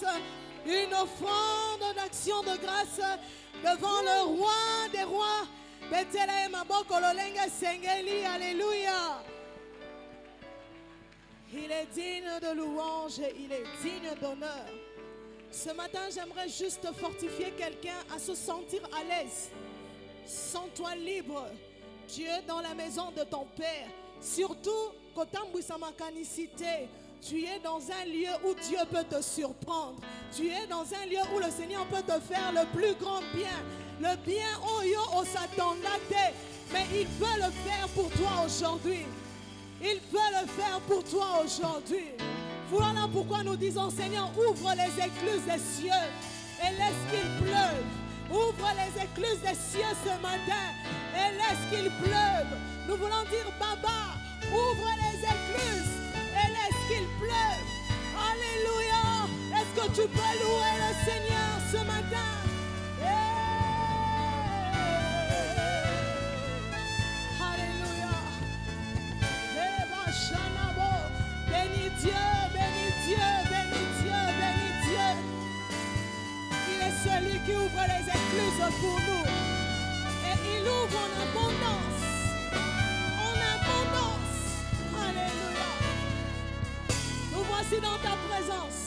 grâce, une offrande d'action de grâce devant le roi des rois. Bethléem Maboko Lolenga Sengeli, alléluia. Il est digne de louange et il est digne d'honneur. Ce matin, j'aimerais juste fortifier quelqu'un à se sentir à l'aise. Sens-toi libre. Tu es dans la maison de ton Père. Surtout, tu es dans un lieu où Dieu peut te surprendre. Tu es dans un lieu où le Seigneur peut te faire le plus grand bien. Le bien, oh yo, oh s'attendait. Mais il peut le faire pour toi aujourd'hui. Il peut le faire pour toi aujourd'hui. Voilà pourquoi nous disons, Seigneur, ouvre les écluses des cieux et laisse qu'il pleuve. Ouvre les écluses des cieux ce matin et laisse qu'il pleuve. Nous voulons dire, Baba, ouvre les écluses et laisse qu'il pleuve. Alléluia. Est-ce que tu peux louer le Seigneur ce matin? Alléluia. Bénis Dieu, bénis Dieu, bénis Dieu, bénis Dieu. Il est celui qui ouvre les écluses pour nous. Et il ouvre en abondance. En abondance. Alléluia. Nous voici dans ta présence.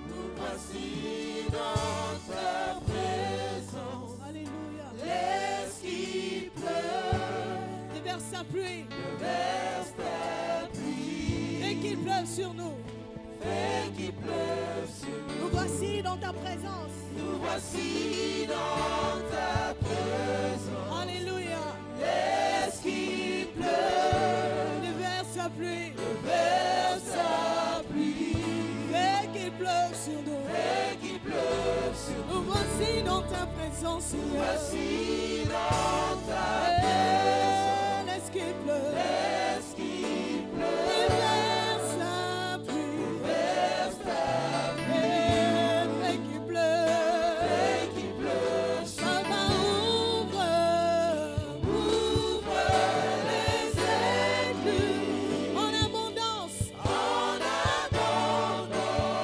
Nous voici dans ta présence. Alléluia. Laisse qu'il pleuve. Déverse ta pluie. Déverse ta pluie. Fais qu'il pleuve sur nous. Fais qu'il pleuve sur nous. Nous voici dans ta présence. Nous voici dans ta présence. Alléluia. Laisse qu'il pleuve. Déverse ta pluie. Déverse ta pluie. Fais qu'il pleuve sur nous. Fais qu'il pleuve sur nous. Nous voici dans ta présence, Nous Seigneur. voici dans ta présence. Laisse qu'il pleuve. Laisse qu'il pleuve. Déverse ta pluie. Déverse ta pluie. Fais qu'il pleuve. Fais qu'il pleuve sur nous. Papa, ouvre les écluses en abondance. En abondance.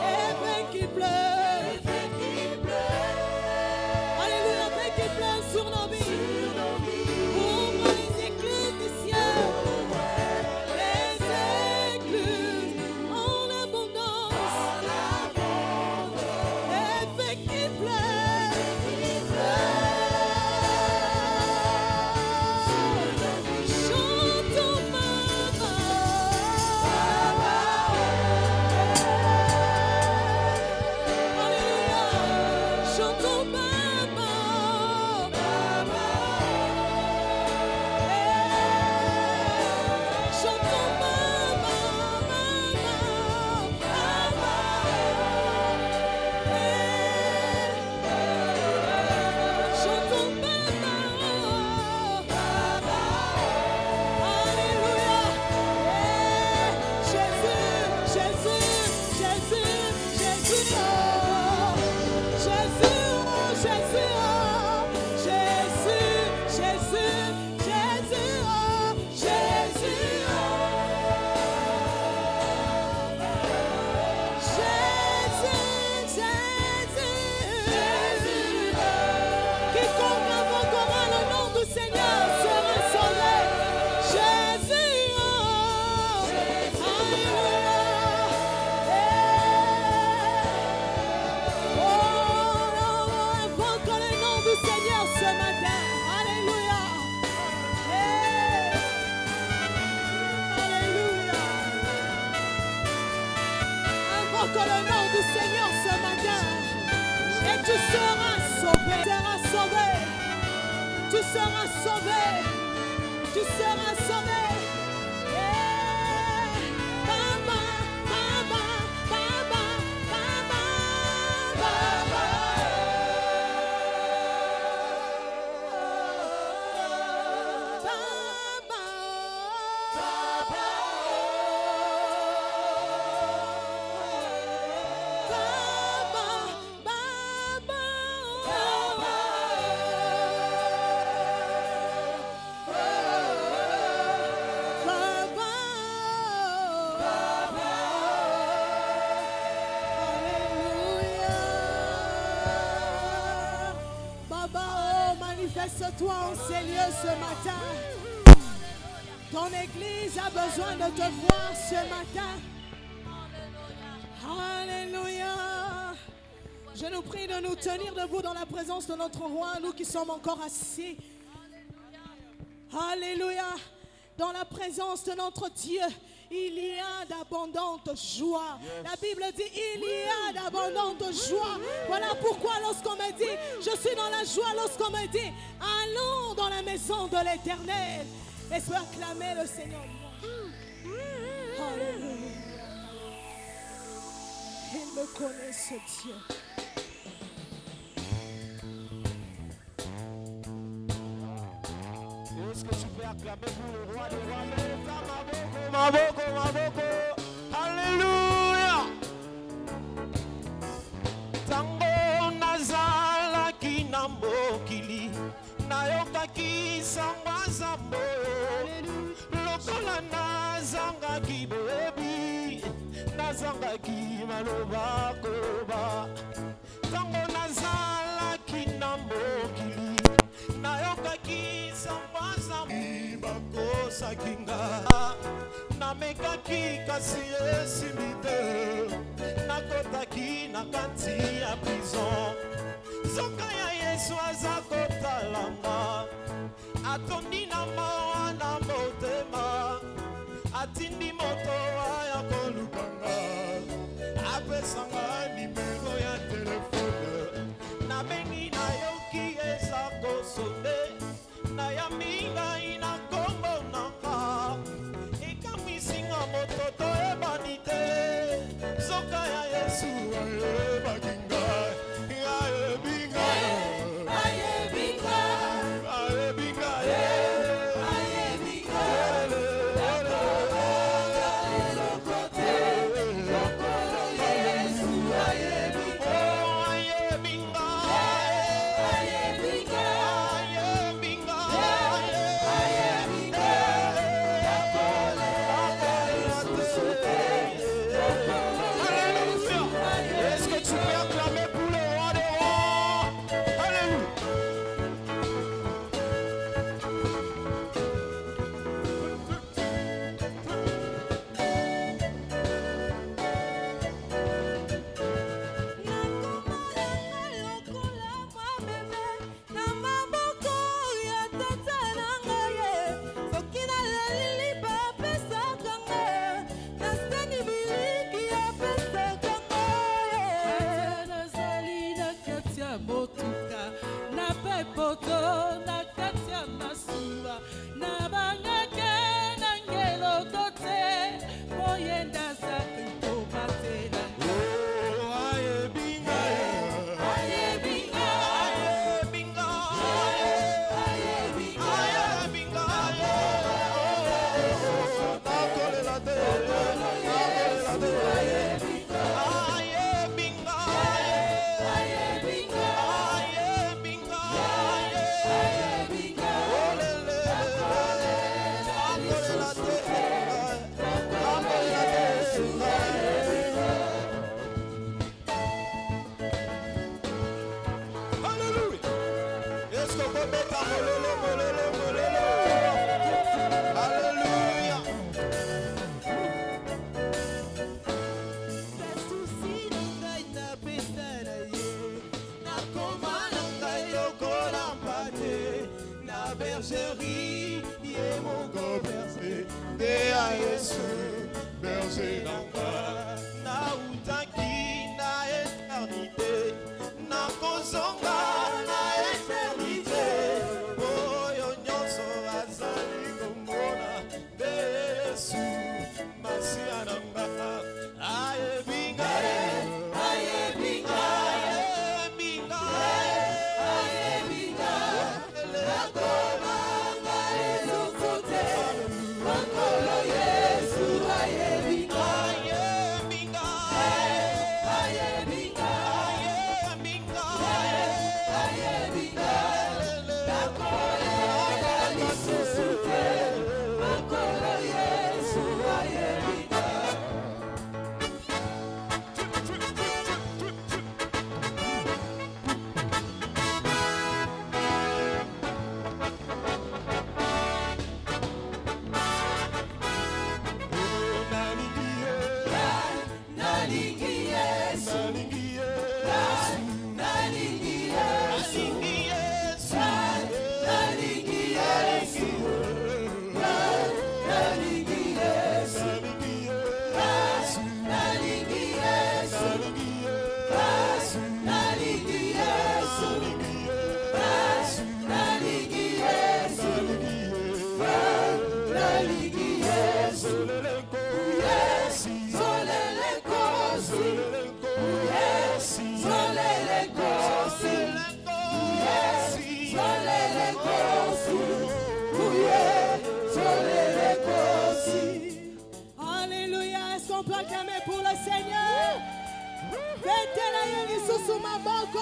Et fais qu'il pleuve. Fais qu'il pleuve Alléluia, fais qu'il pleuve sur nos vies. sur nos vies. Ouvre les écluses du ciel. Les écluses en abondance. En abondance. Et fais qu'il pleuve. Chantons maman. Alléluia. Chantons maman. Chantons maman. Chantons maman. Alléluia. Jésus, Jésus, Jésus, Jésus, oh. Jésus, oh, Jésus, oh. Jésus, Jésus, Jésus, oh. Jésus, Jésus, Jésus. Quiconque invoquera le nom du Seigneur sera sauvé. Jésus, oh. Alléluia. Oh, invoque le nom du Seigneur ce matin. Alléluia. Alléluia. Invoque le nom du Seigneur ce matin. Et tu seras sauvé. Tu seras sauvé. Tu seras sauvé. Tu seras sauvé. Baba, Baba, Baba, Baba, Baba. Manifeste-toi en ces lieux ce matin. Ton église a besoin de te voir ce matin. Alléluia. Je nous prie de nous tenir debout dans la présence de notre roi, nous qui sommes encore assis. Alléluia. Dans la présence de notre Dieu, il y a d'abondante joie. La Bible dit, il y a d'abondante joie. Voilà pourquoi lorsqu'on me dit, je suis dans la joie, lorsqu'on me dit, allons dans la maison de l'Éternel. Laisse-moi acclamer le Seigneur. Alléluia. Il me connaît, ce Dieu. Est-ce que tu peux acclamer pour le roi des rois? Maboko, maboko. Alléluia. Tango nazalaki na mokili, nayokaki sangwa zambo. Lokola nazangaki bebi, nazangaki maloba koba. Tango nazalaki na mokili, nayokaki sangwa zambo. Bakosaki nga, namekaki kasi esimite, nakotaki na kati ya prison. Nzoka ya Yesu aza kotalanga, atondi na mawa na motema, atindi moto aya kolukanga, apesanga nimero ya telefone, nabengi nayoki eza kosone, nayambi ngai na kombo nanga, ekamisinga moto toyebani te. Nzoka ya Yesu ayebaki ngai, ayebi ngai, ayebi ngai, ayebi ngai, ayebi ngai, lokote, lokolo Yesu ayebi ngai, ayebi ngai, ayebi ngai, ayebi ngai, ayebi ngai, Alléluia. Est-ce que tu peux acclamer pour le roi des rois? Alléluia. Bergerie, est mon corps berger, de à Jésus, berger d'enfer. Na utaki na éternité, na kozonga na éternité. Oyo nyonso azali komona, de Jésus, Masia nanga. Ayebi ngai, ayebi ngai, ayebi ngai, ayebi ngai. Lisusu Maboko.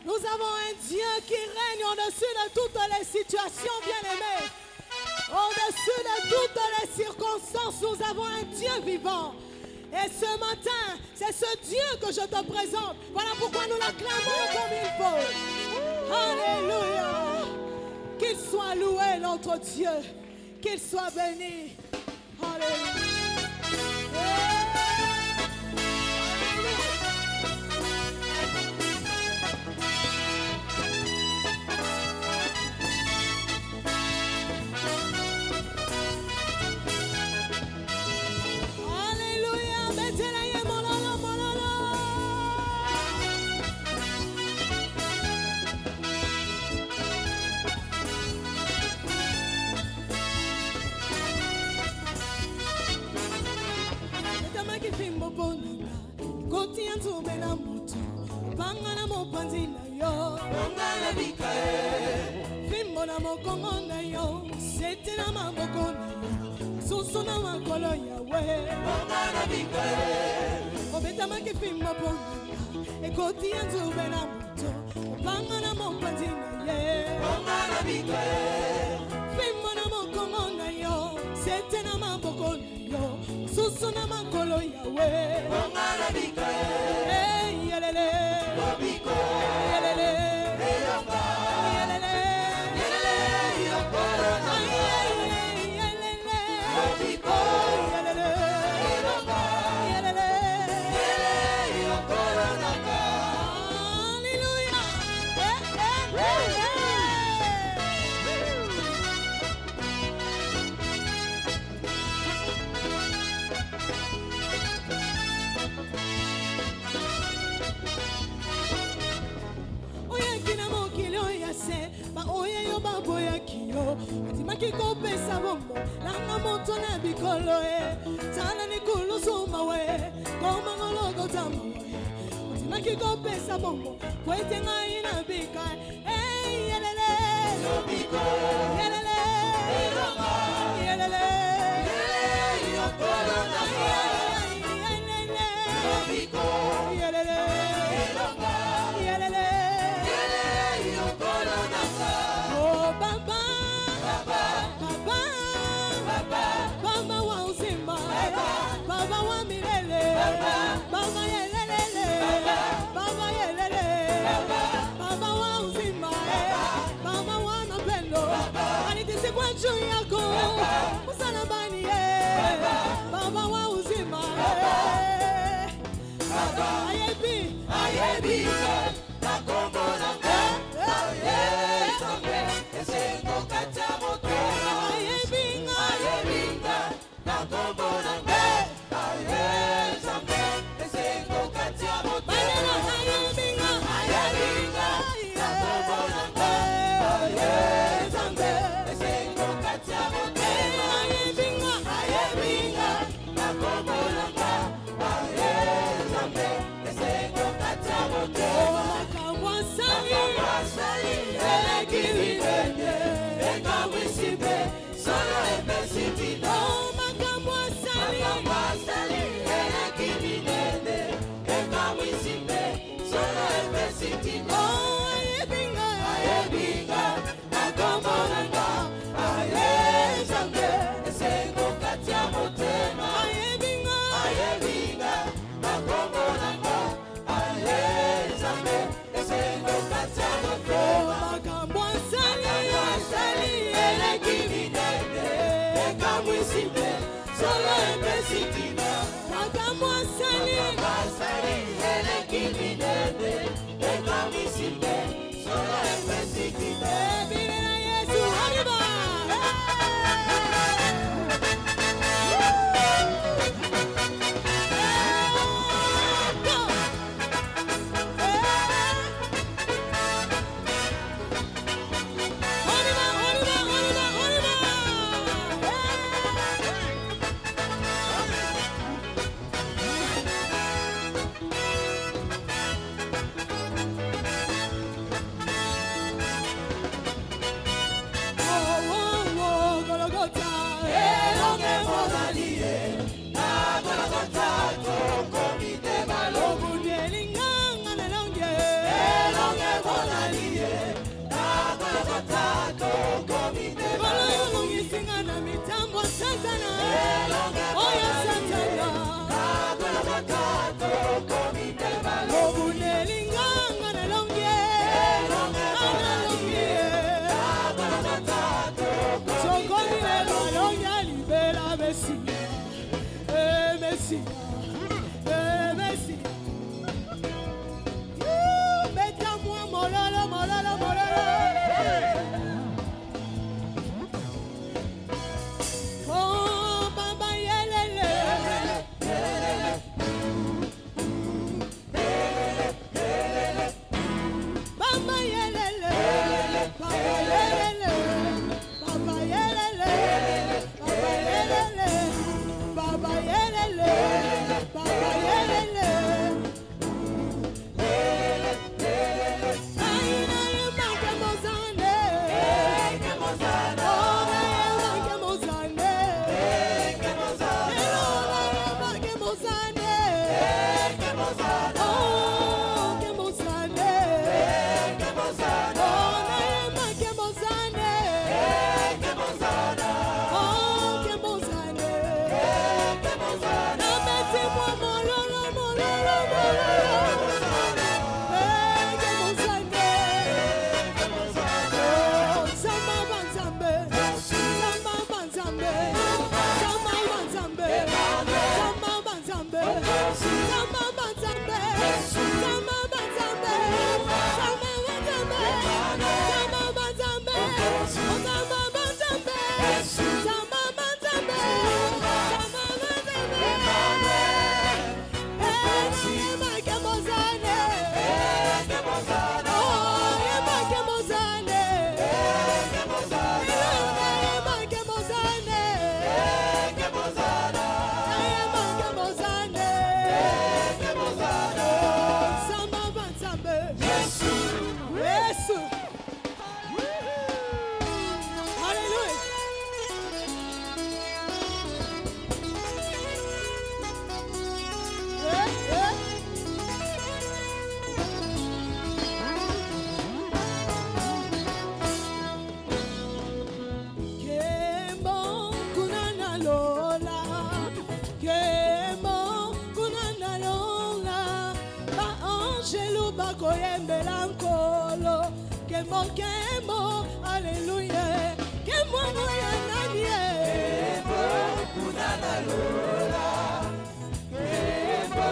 Nous avons un Dieu qui règne au-dessus de toutes les situations, bien-aimés. Au-dessus de toutes les circonstances, nous avons un Dieu vivant. Et ce matin, c'est ce Dieu que je te présente. Voilà pourquoi nous l'acclamons comme il faut. Alléluia. Qu'il soit loué notre Dieu. Qu'il soit béni. Alléluia. bakoyembela nkolo kembo kembo alleluya kembo ya nani kembo kunana lola kembo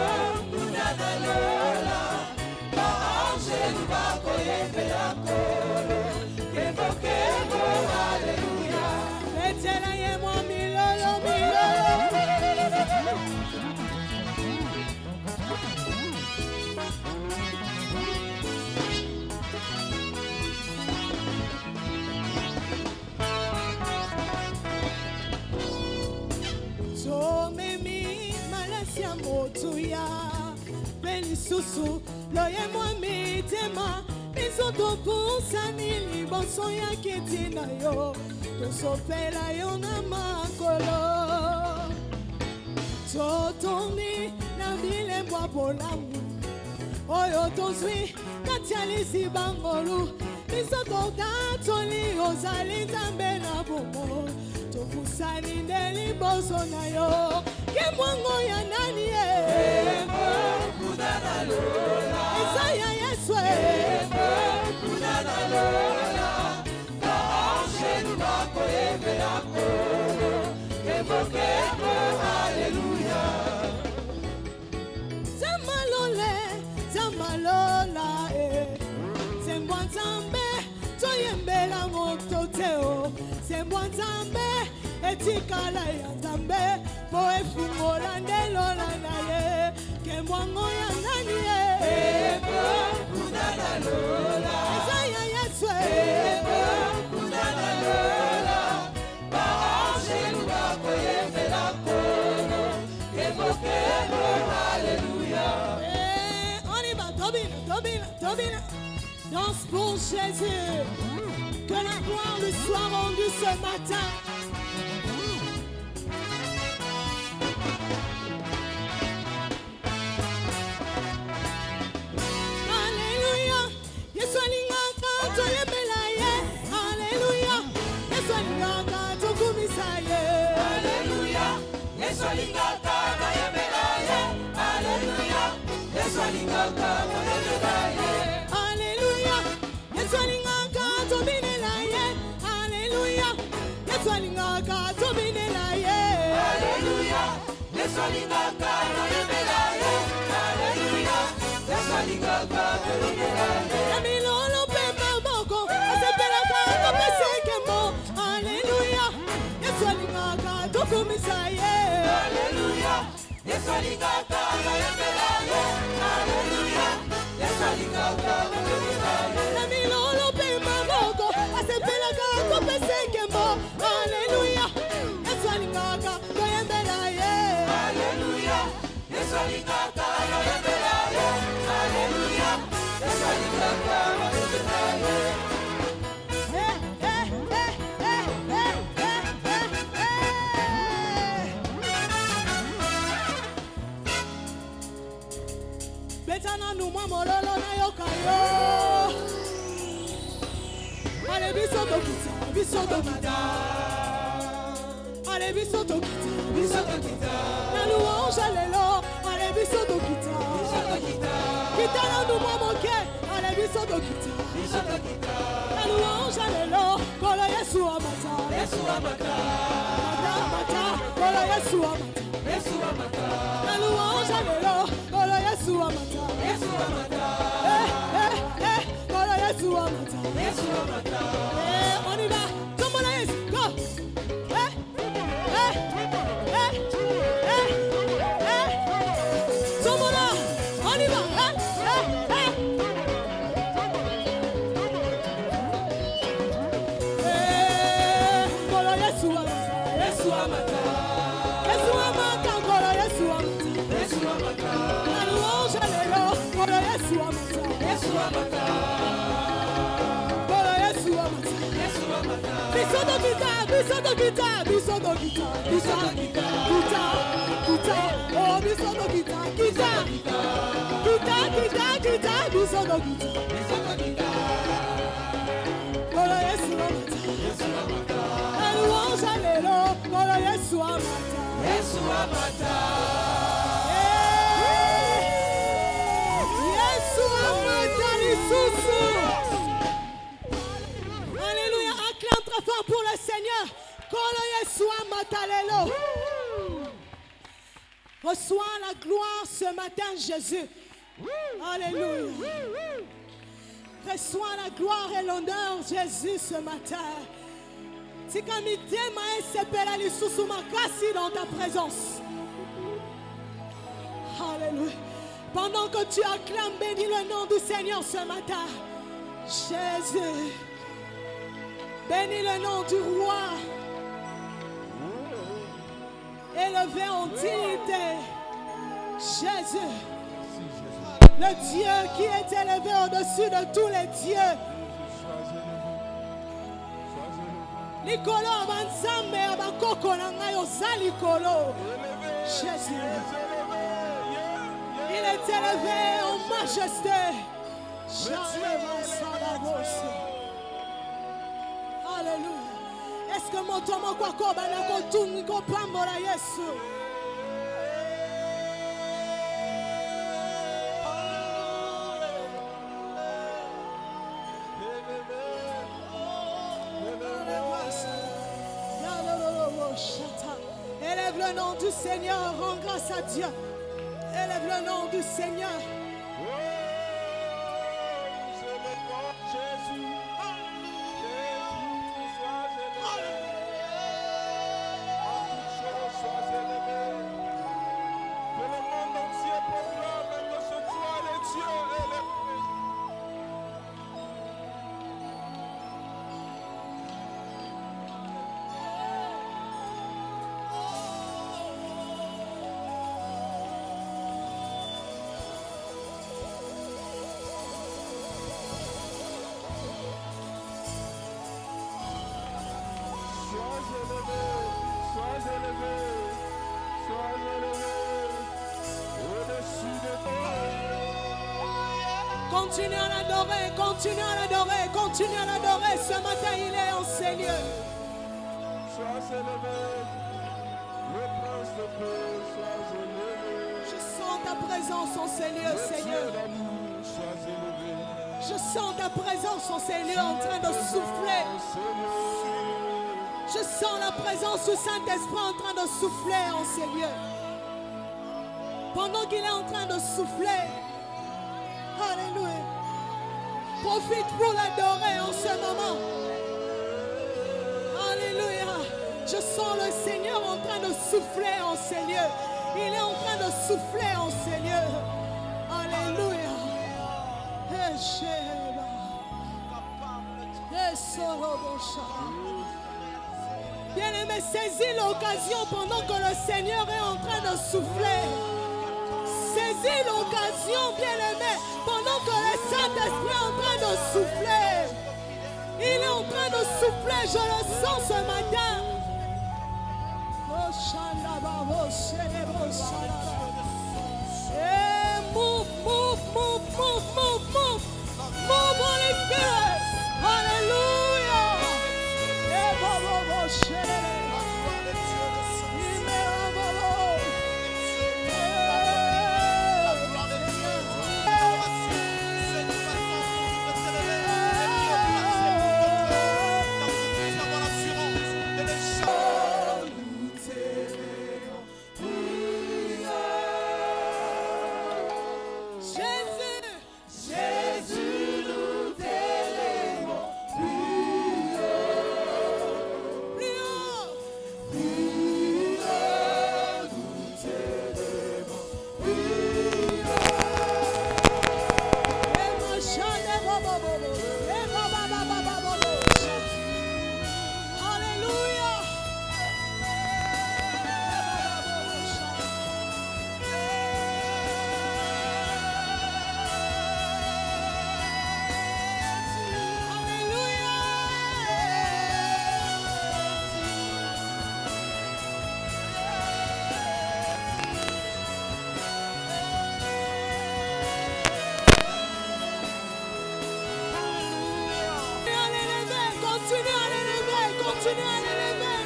kunana lola ba angel bakoyembela nkolo kembo kembo alleluya betela ye mo milolo milolo Somemi malasia motuya belisusu loye mwami tema misoto pusani liboso ya ketina yo tosopela yo na makolo totoni na bilembwa bolamu oyo tozwi kati ya liziba ngolu misoto tatoli ozali nzambe na bomo topusani nde liboso na yo kemwango ya nani ye kunana lola eza ya yesu kunana lola ba angel bakoyembela nkolo kembo kembo alleluya zamalola sembwa nzambe toyembela moto teo sembwa nzambe etikala ya nzambe po efungola ndelola na ye kemwango ya nani ye kunana lola eza ya yesu kunana lola ba angel bakoyembela nkolo kembo kembo alleluya on y va Tobina danse pour Jésus que la gloire lui soit rendue ce matin. Alléluia, Yesu alingaka toyembela ye. Alléluia, Yesu alingaka tokumisa ye. Alléluia, Yesu alingaka toyembela ye. Alléluia, Yesu alingaka toyembela ye. Alléluia, Yesu alingaka tobinela ye. Alléluia, Yesu alingaka tobinela ye. Alléluia, Yesu alingaka toyembela ye. Alléluia, Yesu alingaka toyembela ye. Na milolo pe maboko asepelaka topesekemo. Alléluia, Yesu alingaka tokumisa ye. Alléluia, Yesu alingaka toyembela ye. Alléluia, Yesu alingaka toyembela ye. Na milolo pe maboko asepelaka topesekemo. Alléluia, Yesu alingaka toyembela ye. Alléluia, Yesu alingaka toyembela ye. Alléluia, Yesu alingaka toyembela ye. Betana numwa mololo na yoka yo. Ale biso tokita, biso tokita. Ale biso tokita, biso tokita. Na louange lelo, ale biso tokita. Kitana numwa moke, ale biso tokita. Na louange lelo, kolo Yesu amata. Yesu amata, Mata, kolo Yesu amata. Yesu amata, Na louange lelo, kolo Yesu amata. Yesu amata, Kolo Yesu amata. Yesu amata. On y va, tout le monde est, go. Tout le monde, on y va. Kolo Yesu amata. Yesu amata, Yesu amata, kolo Yesu amata. Yesu amata, La louange lelo, kolo Yesu amata. Yesu amata, Kolo Yesu amata. Yesu amata. Biso do kita, biso do kita, biso do kita, kita, kita, kita, oh biso do kita, kita, kita, kita, kita, biso do kita. Kolo Yesu amata, la louange lelo, kolo Yesu amata. Yesu amata, Yesu amata. Alléluia. Acclame très fort pour le Seigneur. Reçois la gloire ce matin, Jésus. Alléluia. Reçois la gloire et l'honneur, Jésus, ce matin. Dans ta présence. Alléluia. Pendant que tu acclames, bénis le nom du Seigneur ce matin. Jésus. Bénis le nom du roi. Élevé en dignité. Jésus. Le Dieu qui est élevé au-dessus de tous les dieux. Likolo abanzambe abakoko na ngai ozalikolo. Jésus. Il est élevé en majesté. Alléluia. Est-ce que mon tomo kwa koba na kotungi ko pambola Yesu? Élève le nom du Seigneur, rends grâce à Dieu. Élève le nom du Seigneur. Continue à l'adorer, continue à l'adorer, continue à l'adorer. Ce matin, il est en ces lieux. Sois élevé, le prince de paix, sois élevé. Je sens ta présence en ces lieux, Seigneur. Sois élevé. Je sens ta présence en ces lieux en train de souffler. Je sens la présence du Saint-Esprit en train de souffler en ces lieux. Pendant qu'il est en train de souffler, alléluia. Profite pour l'adorer en ce moment. Alléluia. Je sens le Seigneur en train de souffler en ces lieux. Il est en train de souffler en ces lieux. Alléluia. Bien-aimé, saisis l'occasion pendant que le Seigneur est en train de souffler. Saisis l'occasion, bien-aimé, pendant que le Saint-Esprit est en train de souffler. Il est en train de souffler, je le sens ce matin. Hey, move, move, move, move, move, move. Move, Holy Spirit. Hallelujah.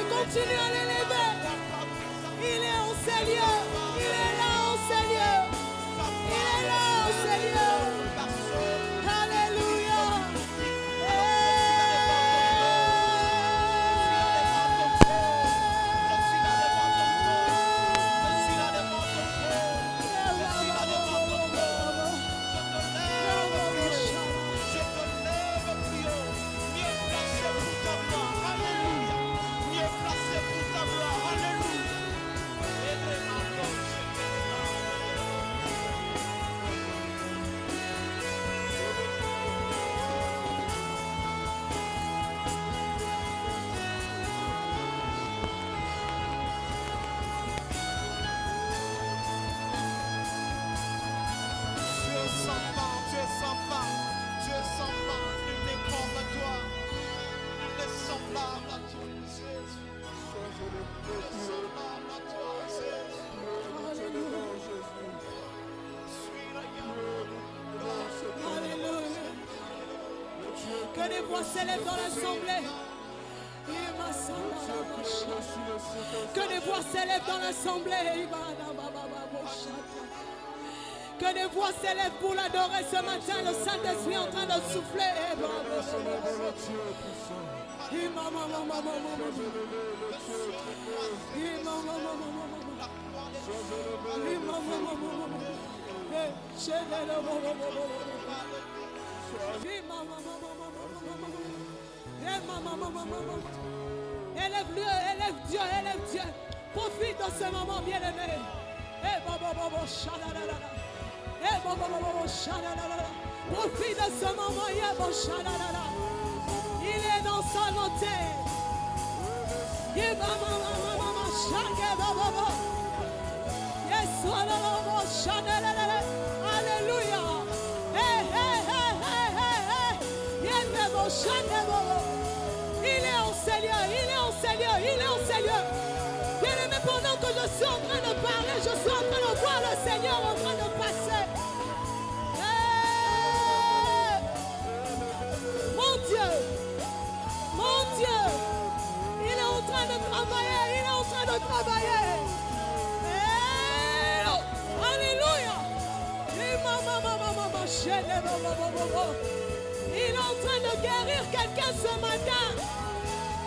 Continue à l'élever. Il est en ces lieux. Il est là en ces lieux. Il est là en ces lieux. Alléluia. Que des voix s'élèvent dans l'assemblée. Que des voix s'élèvent dans l'assemblée. Que des voix s'élèvent pour l'adorer ce matin. Le Saint-Esprit est en train de souffler. Élève-le, élève Dieu, élève Dieu. Profite de ce moment, bien-aimé. Profite de ce moment. Il est dans sa montée. Alléluia. Il est en Seigneur, il est en Seigneur, il est en Seigneur. Bien-aimé, pendant que je suis en train de parler, je suis en train de voir le Seigneur en train de passer. Mon Dieu, il est en train de travailler, il est en train de travailler. Alléluia. Il est en train de guérir quelqu'un ce matin.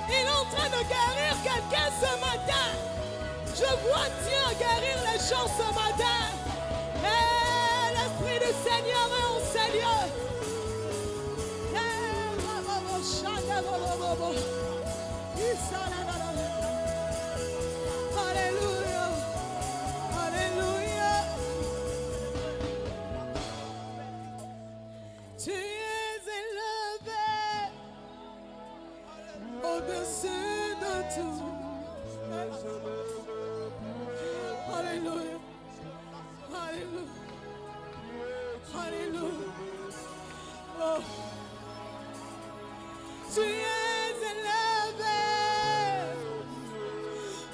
Il est en train de guérir quelqu'un ce matin. Je vois Dieu guérir les gens ce matin. Et l'Esprit du Seigneur est en Seigneur. Alléluia. Alléluia. Tu es élevé au-dessus de tout. Alléluia. Alléluia. Alléluia. Oh. Tu es élevé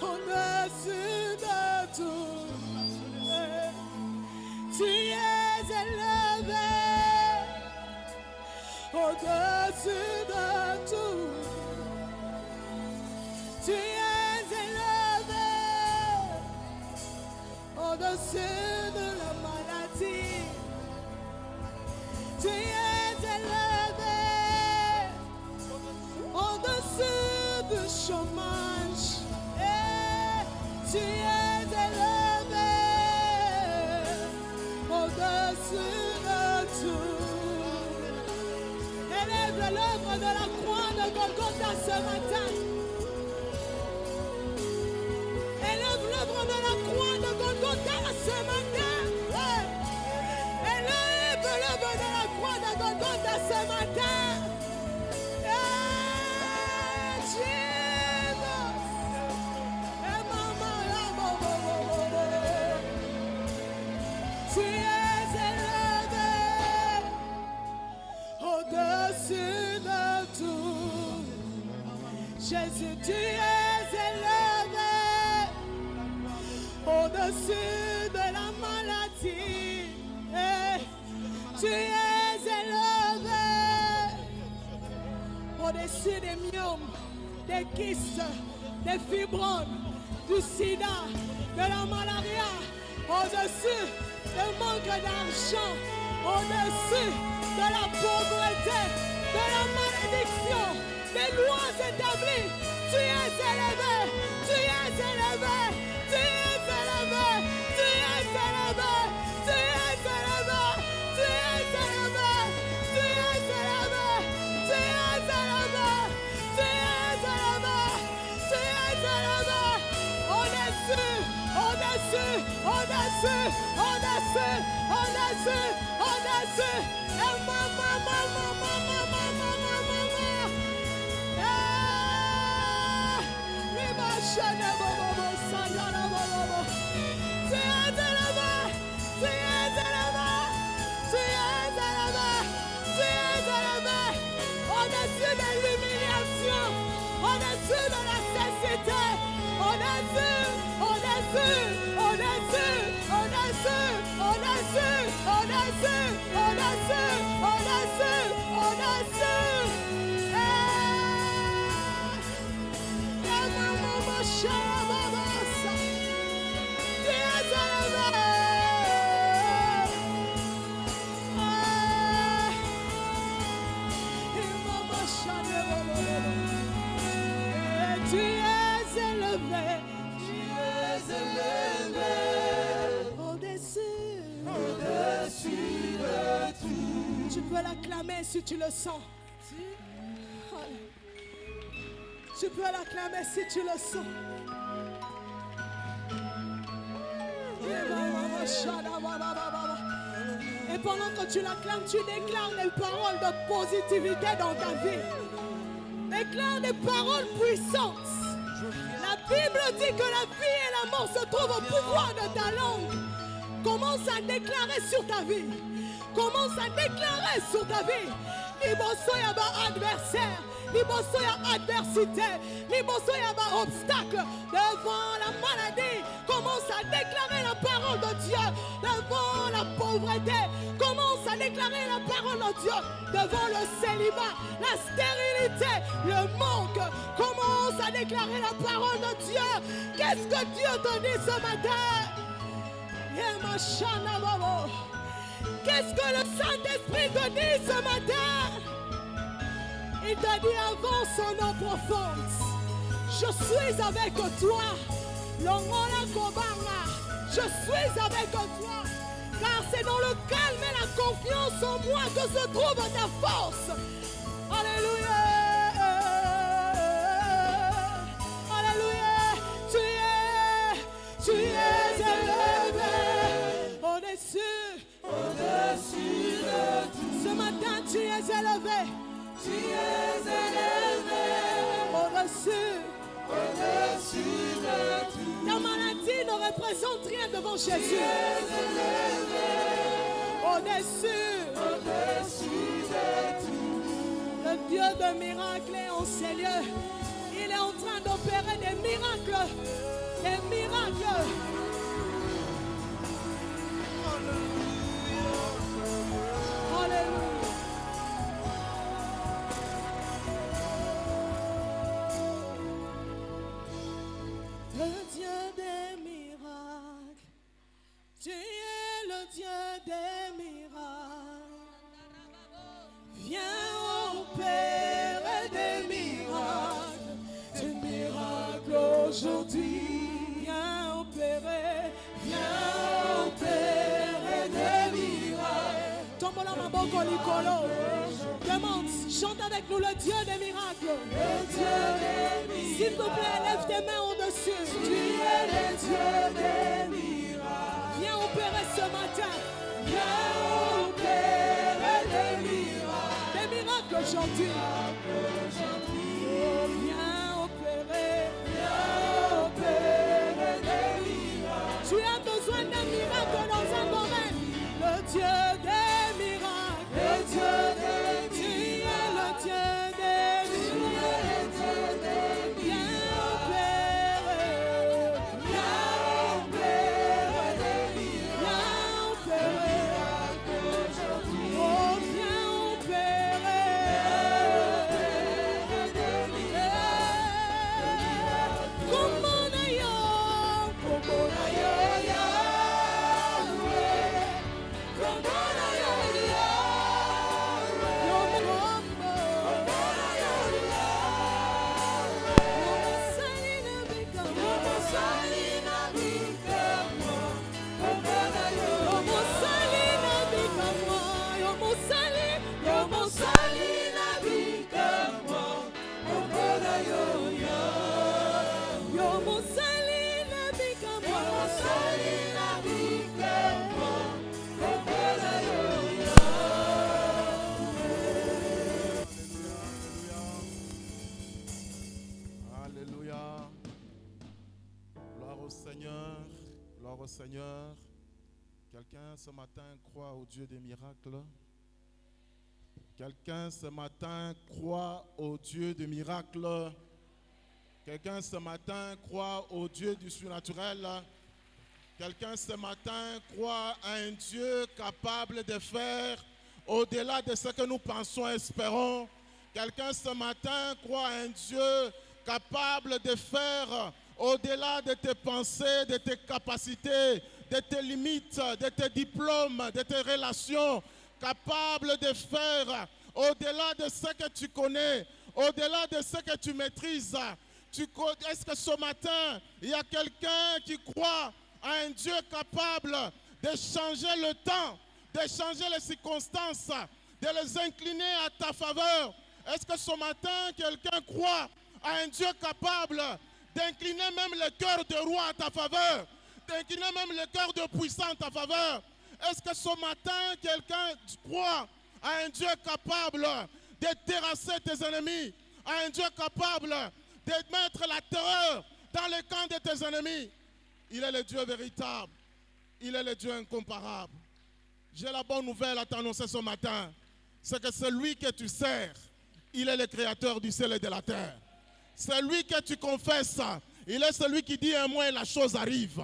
au-dessus de tout. Tu es élevé au-dessus de tout. Tu es élevé au-dessus de la maladie. Tu es élevé au-dessus du chômage. Et tu es élevé au-dessus de tout. Élève l'œuvre de la croix de Golgotha ce matin. Élève l'œuvre de la croix de Golgotha ce matin. Élève l'œuvre de la croix de Golgotha ce matin. Tu es élevé au-dessus de tout. Jésus, tu es élevé au-dessus de la maladie. Et tu es élevé au-dessus des myomes, des kystes, des fibromes, du sida, de la malaria, au-dessus du manque d'argent, au-dessus de la pauvreté, de la malédiction, des lois établies. Tu es élevé, tu es élevé, tu es élevé, tu es élevé, tu es élevé, tu es élevé, tu es élevé, tu es élevé, tu es élevé, tu es élevé, au-dessus, au-dessus, au-dessus, au-dessus, au-dessus, au-dessus, et maman. Au-dessus de l'humiliation, au-dessus de la cécité, au-dessus, au-dessus, au-dessus, au-dessus, au-dessus, au-dessus. Tu peux l'acclamer si tu le sens. Tu peux l'acclamer si tu le sens. Et pendant que tu l'acclames, tu déclares des paroles de positivité dans ta vie. Déclare des paroles puissantes. La Bible dit que la vie et la mort se trouvent au pouvoir de ta langue. Commence à déclarer sur ta vie. Commence à déclarer sur ta vie. Liboso yaba adversaire. Liboso yaba adversité. Liboso yaba obstacle. Devant la maladie. Commence à déclarer la parole de Dieu. Devant la pauvreté. Commence à déclarer la parole de Dieu. Devant le célibat, la stérilité, le manque. Commence à déclarer la parole de Dieu. Qu'est-ce que Dieu te dit ce matin? Qu'est-ce que le Saint-Esprit te dit ce matin? Il te dit avance en eau profonde. Je suis avec toi. Longola Kobanga. Je suis avec toi. Car c'est dans le calme et la confiance en moi que se trouve ta force. Alléluia. Alléluia. Tu es élevé au-dessus de tout. Ce matin, tu es élevé. Tu es élevé au-dessus de tout. Ta maladie ne représente rien devant Jésus. Tu es élevé au-dessus de tout. Le Dieu de miracles est en ces lieux. Il est en train d'opérer des miracles. Des miracles. Alléluia. Le Dieu des miracles, tu es le Dieu des miracles. Viens opérer des miracles aujourd'hui. Viens opérer des miracles. Tombola maboko likolo. Demande, chante avec nous le Dieu des miracles. Le Dieu des miracles. S'il te plaît, lève tes mains au-dessus. Tu es le Dieu des miracles. Viens opérer ce matin. Viens opérer des miracles. Des miracles aujourd'hui. Oh, viens opérer des miracles. Tu as besoin d'un miracle dans un domaine. Le Dieu des miracles. Le Dieu des miracles. Tu es le Dieu des miracles. Viens opérer des miracles. Oh, viens opérer des miracles. Comment d'ailleurs, Gloire au Seigneur. Quelqu'un ce matin croit au Dieu des miracles? Quelqu'un ce matin croit au Dieu des miracles? Quelqu'un ce matin croit au Dieu du surnaturel? Quelqu'un ce matin croit à un Dieu capable de faire au-delà de ce que nous pensons et espérons? Quelqu'un ce matin croit à un Dieu capable de faire au-delà de tes pensées, de tes capacités, de tes limites, de tes diplômes, de tes relations, capable de faire au-delà de ce que tu connais, au-delà de ce que tu maîtrises. Est-ce que ce matin, il y a quelqu'un qui croit à un Dieu capable de changer le temps, de changer les circonstances, de les incliner à ta faveur. Est-ce que ce matin, quelqu'un croit à un Dieu capable d'incliner même le cœur de roi à ta faveur, d'incliner même le cœur de puissant à ta faveur? Est-ce que ce matin, quelqu'un croit à un Dieu capable de terrasser tes ennemis, à un Dieu capable de mettre la terreur dans le camp de tes ennemis? Il est le Dieu véritable. Il est le Dieu incomparable. J'ai la bonne nouvelle à t'annoncer ce matin. C'est que celui que tu sers, il est le créateur du ciel et de la terre. Celui que tu confesses, il est celui qui dit un mot et la chose arrive.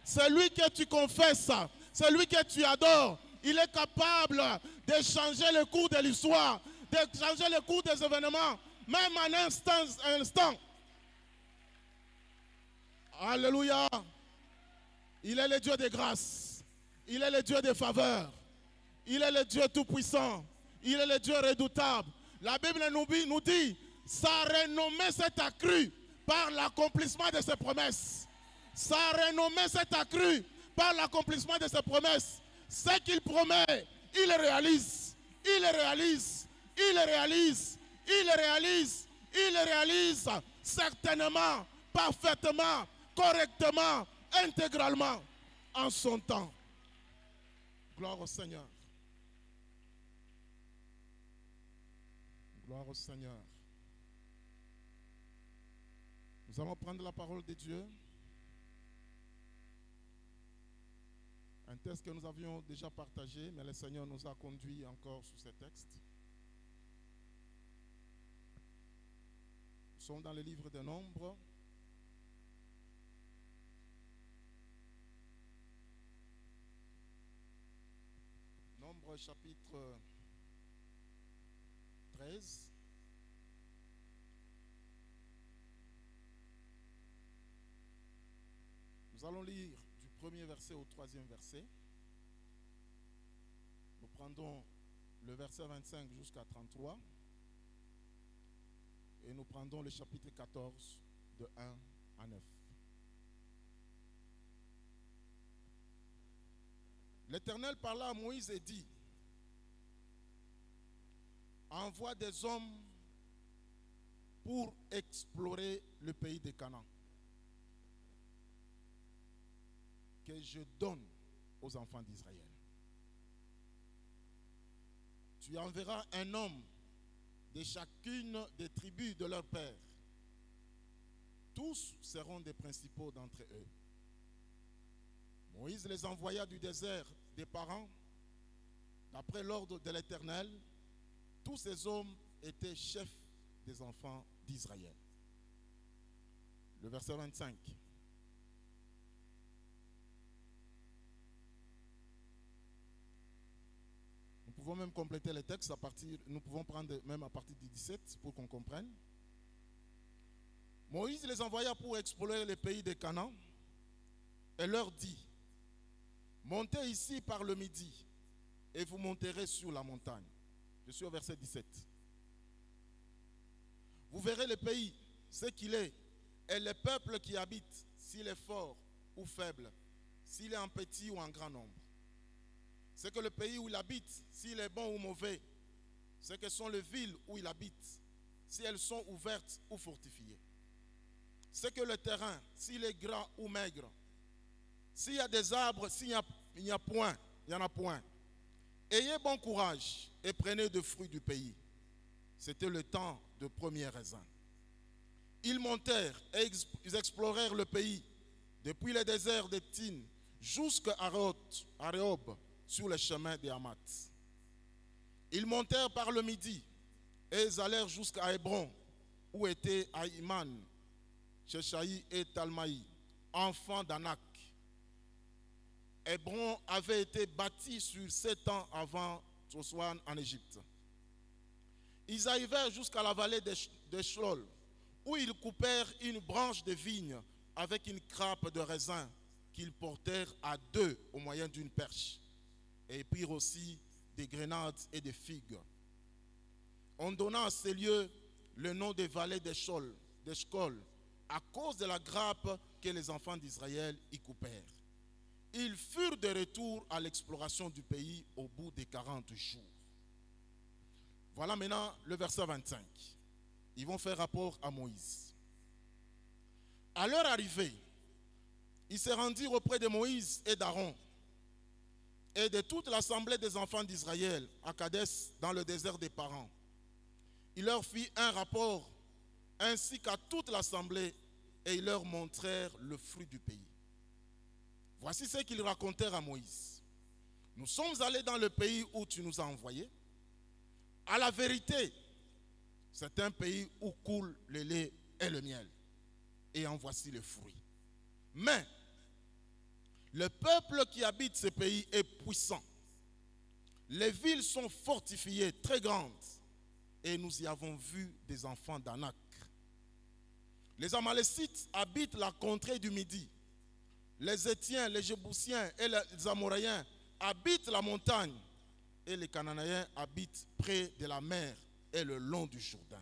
Celui que tu confesses, celui que tu adores, il est capable de changer le cours de l'histoire, de changer le cours des événements, même en un instant. Alléluia. Il est le Dieu de grâce. Il est le Dieu de faveur. Il est le Dieu tout-puissant. Il est le Dieu redoutable. La Bible nous dit, sa renommée s'est accrue par l'accomplissement de ses promesses. Sa renommée s'est accrue par l'accomplissement de ses promesses. Ce qu'il promet, il réalise. Il réalise. Il réalise. Il réalise. Il réalise certainement, parfaitement, correctement, intégralement, en son temps. Gloire au Seigneur. Gloire au Seigneur. Nous allons prendre la parole de Dieu. Un texte que nous avions déjà partagé, mais le Seigneur nous a conduits encore sur ce texte. Nous sommes dans le livre des Nombres. Nombre chapitre 13. Nous allons lire du premier verset au troisième verset. Nous prendrons le verset 25 jusqu'à 33. Et nous prendrons le chapitre 14 de 1 à 9. L'Éternel parla à Moïse et dit, envoie des hommes pour explorer le pays de Canaan, que je donne aux enfants d'Israël. Tu enverras un homme de chacune des tribus de leur père. Tous seront des principaux d'entre eux. Moïse les envoya du désert des parents, d'après l'ordre de l'Éternel. Tous ces hommes étaient chefs des enfants d'Israël. Le verset 25. Nous pouvons même compléter les textes nous pouvons prendre même à partir du 17 pour qu'on comprenne. Moïse les envoya pour explorer le pays de Canaan et leur dit, montez ici par le midi et vous monterez sur la montagne. Je suis au verset 17. Vous verrez le pays, ce qu'il est, et le peuple qui habite, s'il est fort ou faible, s'il est en petit ou en grand nombre. C'est que le pays où il habite, s'il est bon ou mauvais, ce que sont les villes où il habite, si elles sont ouvertes ou fortifiées. C'est que le terrain, s'il est gras ou maigre, s'il y a des arbres, s'il n'y a point, il n'y en a point. Ayez bon courage et prenez des fruits du pays. C'était le temps de premiers raisins. Ils montèrent et ils explorèrent le pays, depuis le désert de Tin jusqu'à Aréob, sur le chemin de Hamat. Ils montèrent par le midi et ils allèrent jusqu'à Hébron, où étaient Aïman, Sheshaï et Talmaï, enfants d'Anak. Hébron avait été bâti sur 7 ans avant Josouan en Égypte. Ils arrivèrent jusqu'à la vallée de Shlol, où ils coupèrent une branche de vigne avec une grappe de raisin qu'ils portèrent à deux au moyen d'une perche. Et ils prirent aussi des grenades et des figues. On donna à ces lieux le nom des vallées d'Eshcol, à cause de la grappe que les enfants d'Israël y coupèrent. Ils furent de retour à l'exploration du pays au bout des 40 jours. Voilà maintenant le verset 25. Ils vont faire rapport à Moïse. À leur arrivée, ils se rendirent auprès de Moïse et d'Aaron et de toute l'assemblée des enfants d'Israël à Kadès dans le désert des Parans. Il leur fit un rapport ainsi qu'à toute l'assemblée et ils leur montrèrent le fruit du pays. Voici ce qu'ils racontèrent à Moïse. Nous sommes allés dans le pays où tu nous as envoyés. À la vérité, c'est un pays où coule le lait et le miel. Et en voici le fruit. Mais le peuple qui habite ce pays est puissant. Les villes sont fortifiées, très grandes. Et nous y avons vu des enfants d'Anak. Les Amalécites habitent la contrée du Midi. Les Étiens, les Jébusiens et les Amoréens habitent la montagne. Et les Cananéens habitent près de la mer et le long du Jourdain.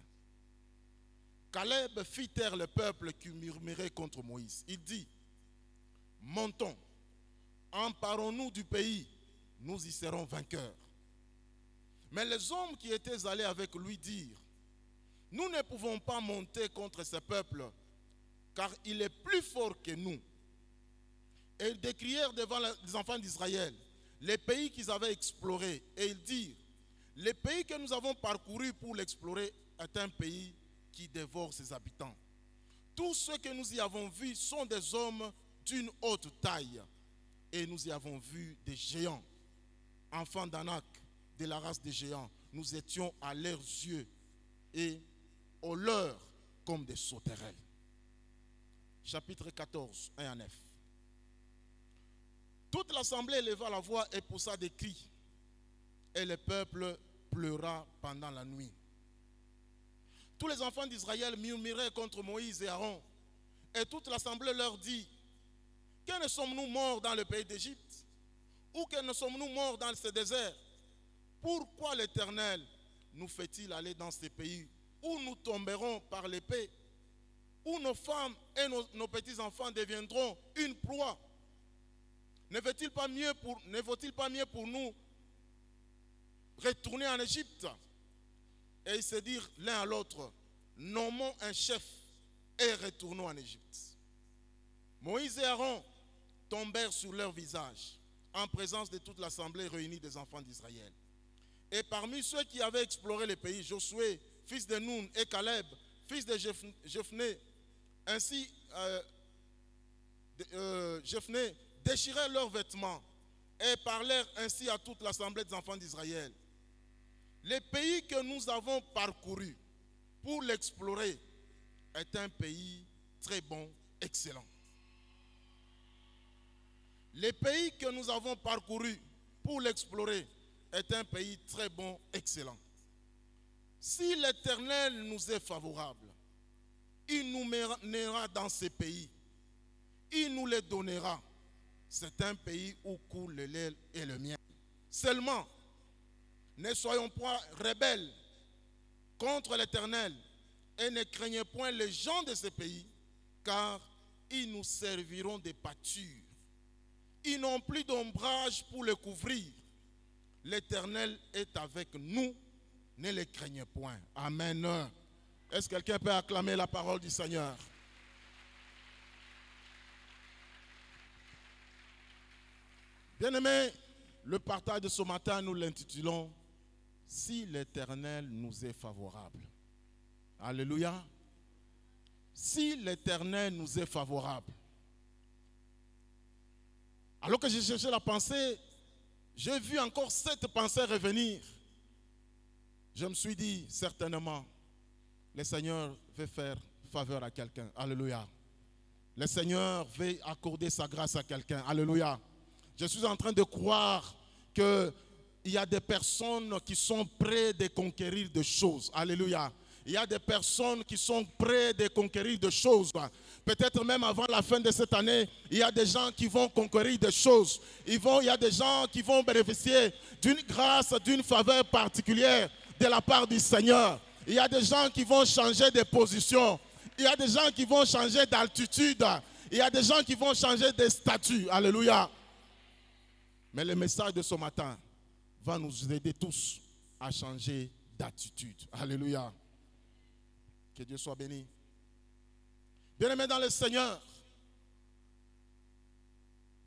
Caleb fit taire le peuple qui murmurait contre Moïse. Il dit, montons, emparons-nous du pays, nous y serons vainqueurs. Mais les hommes qui étaient allés avec lui dirent, nous ne pouvons pas monter contre ce peuple, car il est plus fort que nous. Et ils décrièrent devant les enfants d'Israël les pays qu'ils avaient explorés. Et ils dirent, le pays que nous avons parcouru pour l'explorer est un pays qui dévore ses habitants. Tous ceux que nous y avons vus sont des hommes d'une haute taille. Et nous y avons vu des géants, enfants d'Anak, de la race des géants. Nous étions à leurs yeux et aux leurs comme des sauterelles. Chapitre 14, 1 à 9. Toute l'assemblée éleva la voix et poussa des cris. Et le peuple pleura pendant la nuit. Tous les enfants d'Israël murmuraient contre Moïse et Aaron. Et toute l'assemblée leur dit, que ne sommes-nous morts dans le pays d'Égypte? Ou que ne sommes-nous morts dans ce désert? Pourquoi l'Éternel nous fait-il aller dans ces pays où nous tomberons par l'épée, où nos femmes et nos petits-enfants deviendront une proie? Ne vaut-il pas mieux pour nous retourner en Égypte? Et ils se dirent l'un à l'autre, nommons un chef et retournons en Égypte. Moïse et Aaron tombèrent sur leur visage en présence de toute l'assemblée réunie des enfants d'Israël. Et parmi ceux qui avaient exploré le pays, Josué, fils de Nun, et Caleb, fils de Jephné, ainsi Jephné, déchirèrent leurs vêtements et parlèrent ainsi à toute l'assemblée des enfants d'Israël. Le pays que nous avons parcouru pour l'explorer est un pays très bon, excellent. Le pays que nous avons parcouru pour l'explorer est un pays très bon, excellent. Si l'Éternel nous est favorable, il nous mènera dans ces pays. Il nous les donnera. C'est un pays où coule le lait et le miel. Seulement, ne soyons pas rebelles contre l'Éternel et ne craignez point les gens de ce pays, car ils nous serviront de pâture. Ils n'ont plus d'ombrage pour le couvrir. L'Éternel est avec nous, ne les craignez point. Amen. Est-ce que quelqu'un peut acclamer la parole du Seigneur? Bien-aimés, le partage de ce matin, nous l'intitulons « Si l'Éternel nous est favorable ». Alléluia. Si l'Éternel nous est favorable. Alors que j'ai cherché la pensée, j'ai vu encore cette pensée revenir. Je me suis dit, certainement, le Seigneur veut faire faveur à quelqu'un. Alléluia. Le Seigneur veut accorder sa grâce à quelqu'un. Alléluia. Je suis en train de croire qu'il y a des personnes qui sont prêtes de conquérir des choses. Alléluia. Il y a des personnes qui sont prêtes de conquérir des choses. Peut-être même avant la fin de cette année, il y a des gens qui vont conquérir des choses. Il y a des gens qui vont bénéficier d'une grâce, d'une faveur particulière de la part du Seigneur. Il y a des gens qui vont changer de position. Il y a des gens qui vont changer d'altitude. Il y a des gens qui vont changer de statut. Alléluia. Mais le message de ce matin va nous aider tous à changer d'attitude. Alléluia. Que Dieu soit béni. Bien-aimés dans le Seigneur,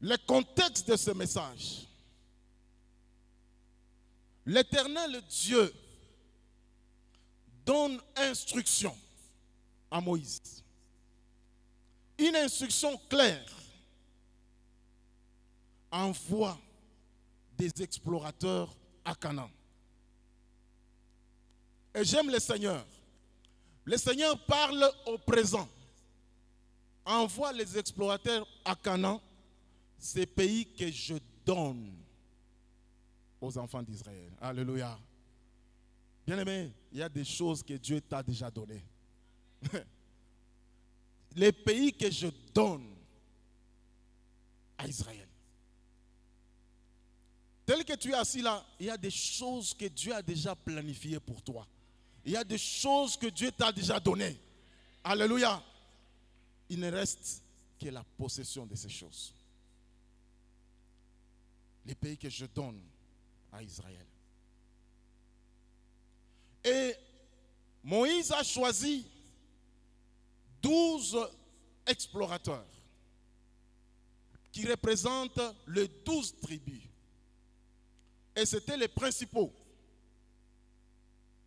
le contexte de ce message, l'Éternel Dieu donne instruction à Moïse. Une instruction claire. Envoie des explorateurs à Canaan. Et j'aime le Seigneur. Le Seigneur parle au présent. Envoie les explorateurs à Canaan, ces pays que je donne aux enfants d'Israël. Alléluia. Bien-aimé, il y a des choses que Dieu t'a déjà données. Les pays que je donne à Israël. Tel que tu es assis là, il y a des choses que Dieu a déjà planifiées pour toi. Il y a des choses que Dieu t'a déjà données. Alléluia. Il ne reste que la possession de ces choses. Les pays que je donne à Israël. Et Moïse a choisi 12 explorateurs qui représentent les 12 tribus. Et c'était les principaux.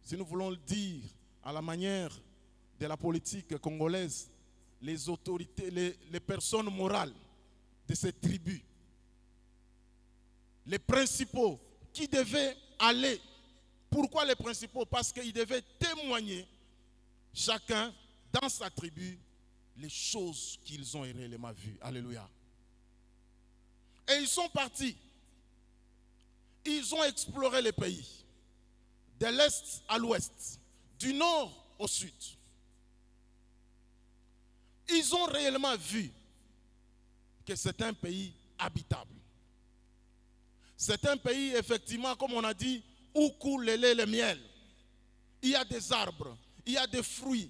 Si nous voulons le dire à la manière de la politique congolaise, les autorités, les personnes morales de ces tribus. Les principaux qui devaient aller. Pourquoi les principaux? Parce qu'ils devaient témoigner, chacun dans sa tribu, les choses qu'ils ont réellement vues. Alléluia. Et ils sont partis. Ils ont exploré les pays, de l'est à l'ouest, du nord au sud. Ils ont réellement vu que c'est un pays habitable. C'est un pays, effectivement, comme on a dit, où coule le lait et le miel. Il y a des arbres, il y a des fruits,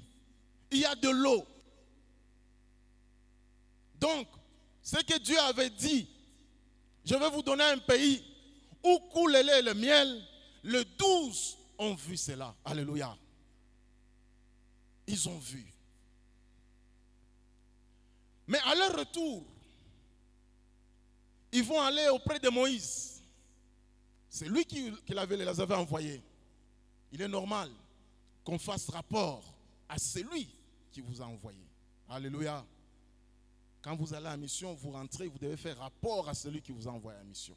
il y a de l'eau. Donc, ce que Dieu avait dit, je vais vous donner un pays où coule le lait et le miel, les 12 ont vu cela. Alléluia. Ils ont vu. Mais à leur retour, ils vont aller auprès de Moïse. C'est lui qui les avait envoyés. Il est normal qu'on fasse rapport à celui qui vous a envoyé. Alléluia. Quand vous allez à la mission, vous rentrez, vous devez faire rapport à celui qui vous a envoyé à la mission.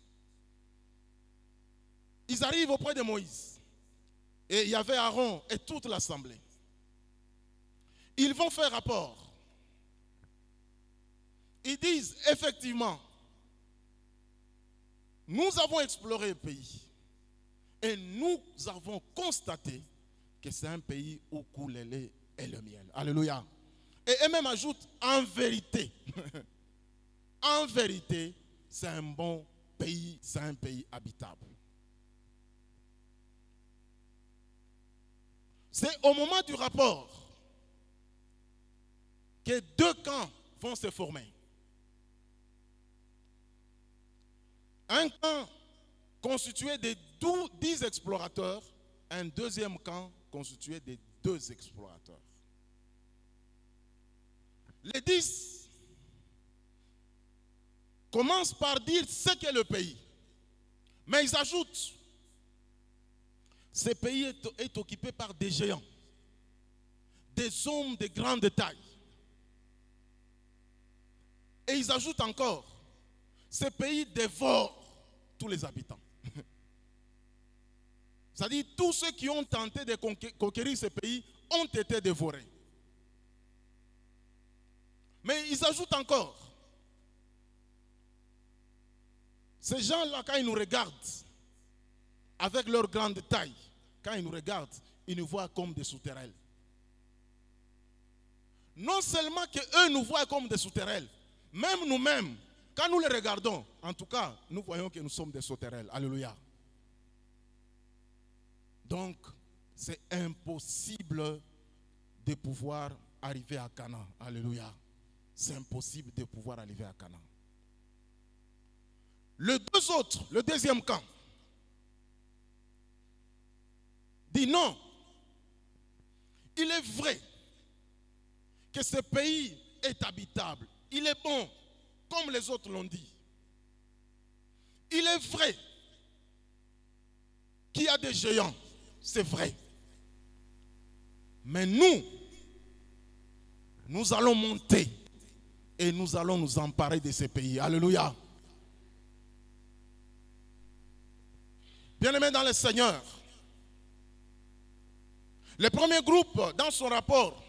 Ils arrivent auprès de Moïse. Et il y avait Aaron et toute l'assemblée. Ils vont faire rapport. Ils disent, effectivement, nous avons exploré le pays. Et nous avons constaté que c'est un pays où coule le lait et le miel. Alléluia. Et eux-mêmes ajoutent, en vérité, en vérité, c'est un bon pays, c'est un pays habitable. C'est au moment du rapport que deux camps vont se former. Un camp constitué de 10 explorateurs, un deuxième camp constitué de 2 explorateurs. Les 10 commencent par dire ce qu'est le pays. Mais ils ajoutent, ce pays est occupé par des géants, des hommes de grande taille. Et ils ajoutent encore, ce pays dévore tous les habitants. C'est-à-dire, tous ceux qui ont tenté de conquérir ce pays ont été dévorés. Mais ils ajoutent encore, ces gens-là, quand ils nous regardent, avec leur grande taille, quand ils nous regardent, ils nous voient comme des sauterelles. Non seulement qu'eux nous voient comme des sauterelles, même nous-mêmes, quand nous les regardons, en tout cas, nous voyons que nous sommes des sauterelles. Alléluia. Donc, c'est impossible de pouvoir arriver à Canaan. Alléluia. C'est impossible de pouvoir arriver à Canaan. Le deuxième camp, dit dit non. Il est vrai que ce pays est habitable. Il est bon, comme les autres l'ont dit. Il est vrai qu'il y a des géants. C'est vrai. Mais nous allons monter et nous allons nous emparer de ces pays. Alléluia. Bien-aimés dans le Seigneur, le premier groupe, dans son rapport,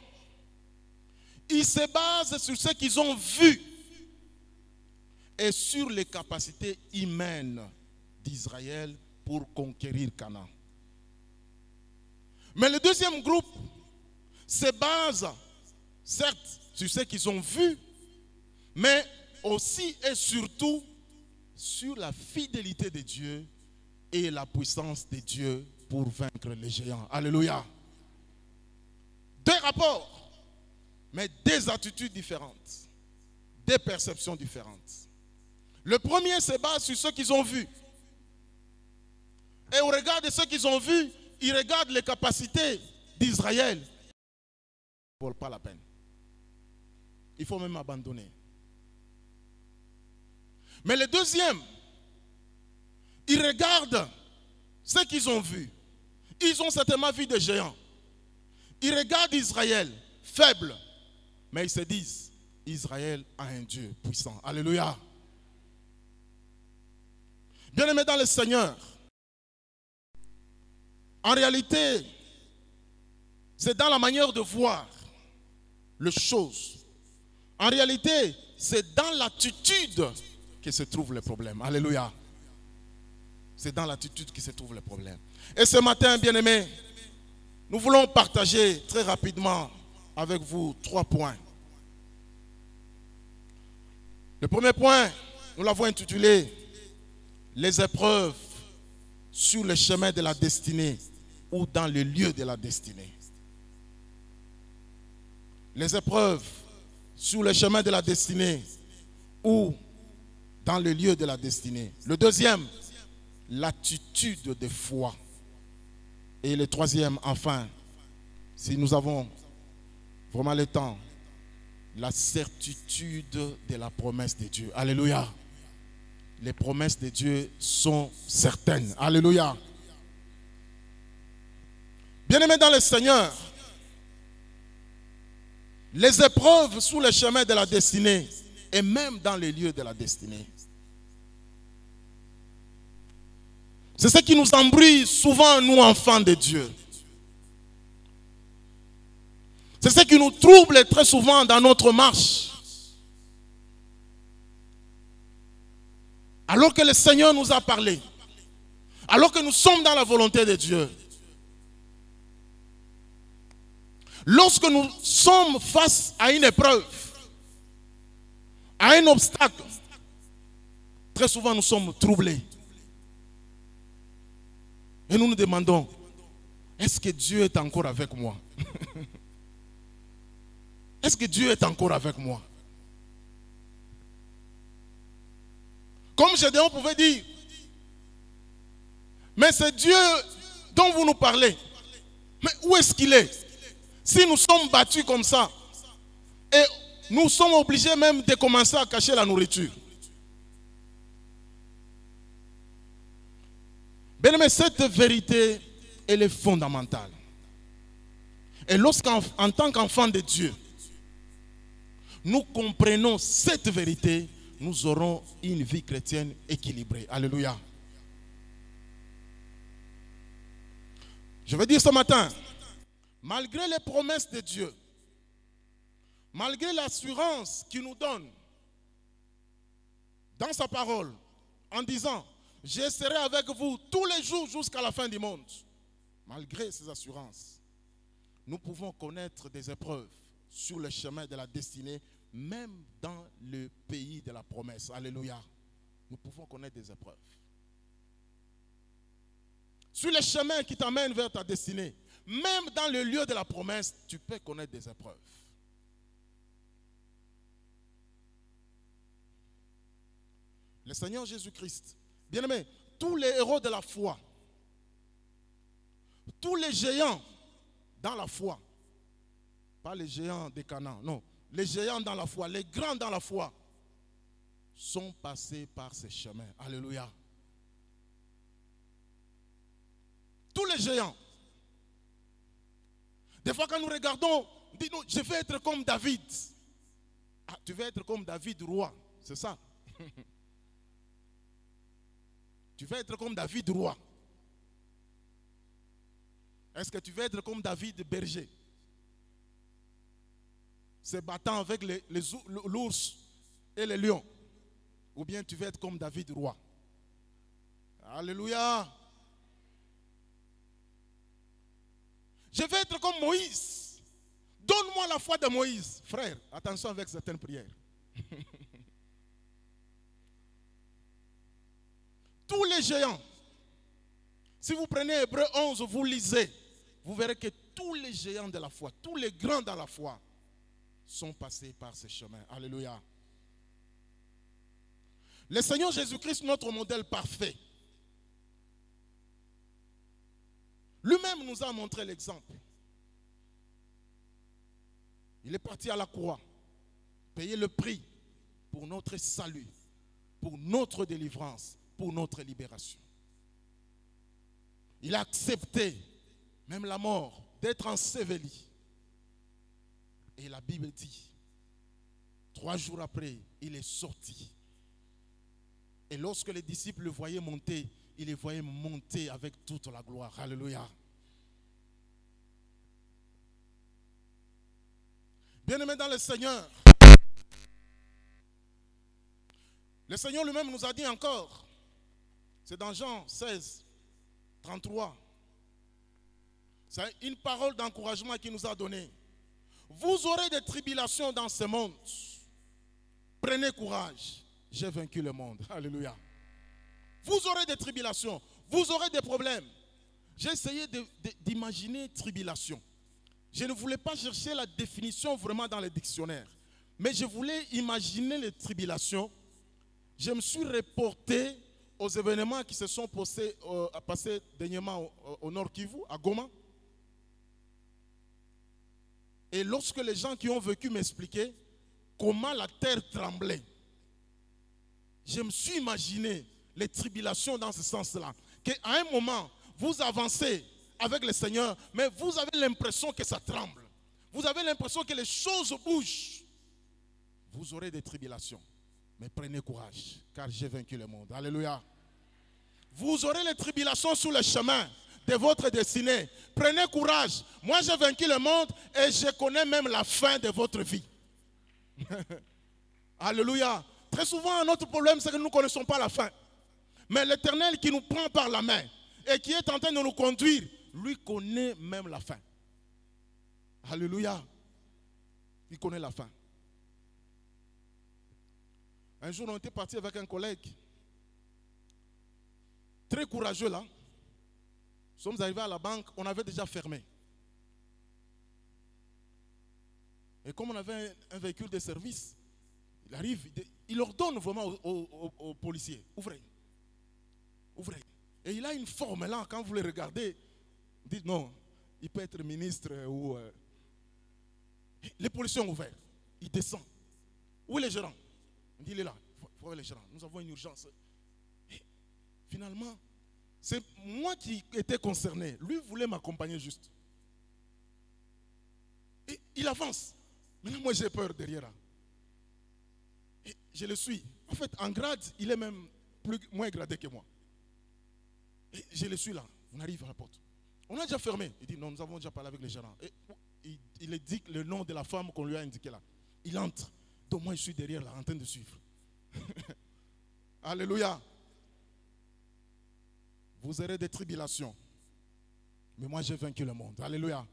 il se base sur ce qu'ils ont vu et sur les capacités humaines d'Israël pour conquérir Canaan. Mais le deuxième groupe se base, certes, sur ce qu'ils ont vu, mais aussi et surtout sur la fidélité de Dieu et la puissance de Dieu pour vaincre les géants. Alléluia. Deux rapports, mais deux attitudes différentes, des perceptions différentes. Le premier se base sur ce qu'ils ont vu. Et au regard de ce qu'ils ont vu, ils regardent les capacités d'Israël. Ça ne vaut pas la peine. Il faut même abandonner. Mais le deuxième, ils regardent ce qu'ils ont vu. Ils ont certainement vu des géants. Ils regardent Israël faible, mais ils se disent, Israël a un Dieu puissant. Alléluia. Bien-aimés dans le Seigneur, en réalité, c'est dans la manière de voir les choses. En réalité, c'est dans l'attitude que se trouve le problème. Alléluia. C'est dans l'attitude que se trouve le problème. Et ce matin, bien-aimés, nous voulons partager très rapidement avec vous 3 points. Le premier point, nous l'avons intitulé « Les épreuves sur le chemin de la destinée ou dans le lieu de la destinée ». Les épreuves sur le chemin de la destinée ou dans le lieu de la destinée. Le deuxième, l'attitude de foi. Et le troisième, enfin, si nous avons vraiment le temps, la certitude de la promesse de Dieu. Alléluia. Les promesses de Dieu sont certaines. Alléluia. Bien-aimés dans le Seigneur, les épreuves sur le chemin de la destinée et même dans les lieux de la destinée, c'est ce qui nous embrouille souvent, nous, enfants de Dieu. C'est ce qui nous trouble très souvent dans notre marche. Alors que le Seigneur nous a parlé, alors que nous sommes dans la volonté de Dieu, lorsque nous sommes face à une épreuve, à un obstacle, très souvent nous sommes troublés. Et nous nous demandons, est-ce que Dieu est encore avec moi? Est-ce que Dieu est encore avec moi? Comme Gédéon pouvait dire, mais c'est Dieu dont vous nous parlez. Mais où est-ce qu'il est? Si nous sommes battus comme ça, et nous sommes obligés même de commencer à cacher la nourriture. Bien-aimé, cette vérité, elle est fondamentale. Et lorsqu'en tant qu'enfants de Dieu, nous comprenons cette vérité, nous aurons une vie chrétienne équilibrée. Alléluia. Je veux dire ce matin, malgré les promesses de Dieu, malgré l'assurance qu'il nous donne dans sa parole, en disant, je serai avec vous tous les jours jusqu'à la fin du monde. Malgré ces assurances, nous pouvons connaître des épreuves sur le chemin de la destinée, même dans le pays de la promesse. Alléluia. Nous pouvons connaître des épreuves. Sur le chemin qui t'amène vers ta destinée, même dans le lieu de la promesse, tu peux connaître des épreuves. Le Seigneur Jésus-Christ, bien-aimé, tous les héros de la foi, Tous les géants dans la foi, pas les géants des Canaan, non, les géants dans la foi, les grands dans la foi, sont passés par ces chemins. Alléluia. Tous les géants. Des fois quand nous regardons, dis-nous, je vais être comme David. Ah, tu veux être comme David, roi, c'est ça. Tu veux être comme David, roi. Est-ce que tu veux être comme David, berger, se battant avec l'ours et les lions? Ou bien tu veux être comme David, roi? Alléluia. Je veux être comme Moïse. Donne-moi la foi de Moïse. Frère, attention avec certaines prières. Tous les géants. Si vous prenez Hébreux 11, vous lisez, vous verrez que tous les géants de la foi, tous les grands dans la foi, sont passés par ce chemin. Alléluia. Le Seigneur Jésus-Christ, notre modèle parfait, lui-même nous a montré l'exemple. Il est parti à la croix, payer le prix pour notre salut, pour notre délivrance, pour notre libération. Il a accepté même la mort, d'être enseveli. Et la Bible dit, 3 jours après, il est sorti. Et lorsque les disciples le voyaient monter, ils les voyaient monter avec toute la gloire. Alléluia. Bien-aimés dans le Seigneur, le Seigneur lui-même nous a dit encore, c'est dans Jean 16, 33, c'est une parole d'encouragement qu'il nous a donnée. Vous aurez des tribulations dans ce monde. Prenez courage, j'ai vaincu le monde. Alléluia. Vous aurez des tribulations, vous aurez des problèmes. J'ai essayé d'imaginer tribulation. Je ne voulais pas chercher la définition vraiment dans les dictionnaires, mais je voulais imaginer les tribulations. Je me suis reporté aux événements qui se sont passés dernièrement au Nord Kivu, à Goma. Et lorsque les gens qui ont vécu m'expliquaient comment la terre tremblait, je me suis imaginé les tribulations dans ce sens-là. Qu'à un moment, vous avancez avec le Seigneur, mais vous avez l'impression que ça tremble. Vous avez l'impression que les choses bougent. Vous aurez des tribulations, mais prenez courage, car j'ai vaincu le monde. Alléluia. Vous aurez les tribulations sur le chemin de votre destinée. Prenez courage. Moi, j'ai vaincu le monde et je connais même la fin de votre vie. Alléluia. Très souvent, notre problème, c'est que nous ne connaissons pas la fin. Mais l'Éternel qui nous prend par la main et qui est en train de nous conduire, lui connaît même la fin. Alléluia. Il connaît la fin. Un jour, on était parti avec un collègue, très courageux là. Nous sommes arrivés à la banque, on avait déjà fermé. Et comme on avait un véhicule de service, il arrive, il ordonne vraiment aux policiers, ouvrez, ouvrez. Et il a une forme là, quand vous le regardez, dites non, il peut être ministre ou... Les policiers ont ouvert, il descend. Où est le gérant? On dit il est là, il faut voir le gérant, nous avons une urgence. Et finalement, c'est moi qui étais concerné. Lui voulait m'accompagner juste. Et il avance. Maintenant, moi, j'ai peur derrière. Et je le suis. En fait, en grade, il est même moins gradé que moi. Et je le suis là. On arrive à la porte. On a déjà fermé. Il dit non, nous avons déjà parlé avec le gérant. Et il indique le nom de la femme qu'on lui a indiqué là. Il entre. Donc moi, je suis derrière là, en train de suivre. Alléluia. Vous aurez des tribulations. Mais moi, j'ai vaincu le monde. Alléluia.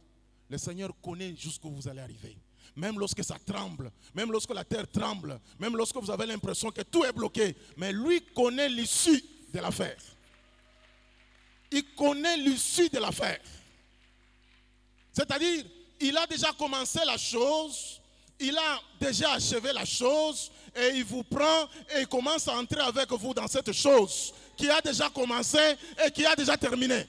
Le Seigneur connaît jusqu'où vous allez arriver. Même lorsque ça tremble, même lorsque la terre tremble, même lorsque vous avez l'impression que tout est bloqué. Mais lui connaît l'issue de l'affaire. Il connaît l'issue de l'affaire. C'est-à-dire, il a déjà commencé la chose, il a déjà achevé la chose, et il vous prend et il commence à entrer avec vous dans cette chose qui a déjà commencé et qui a déjà terminé.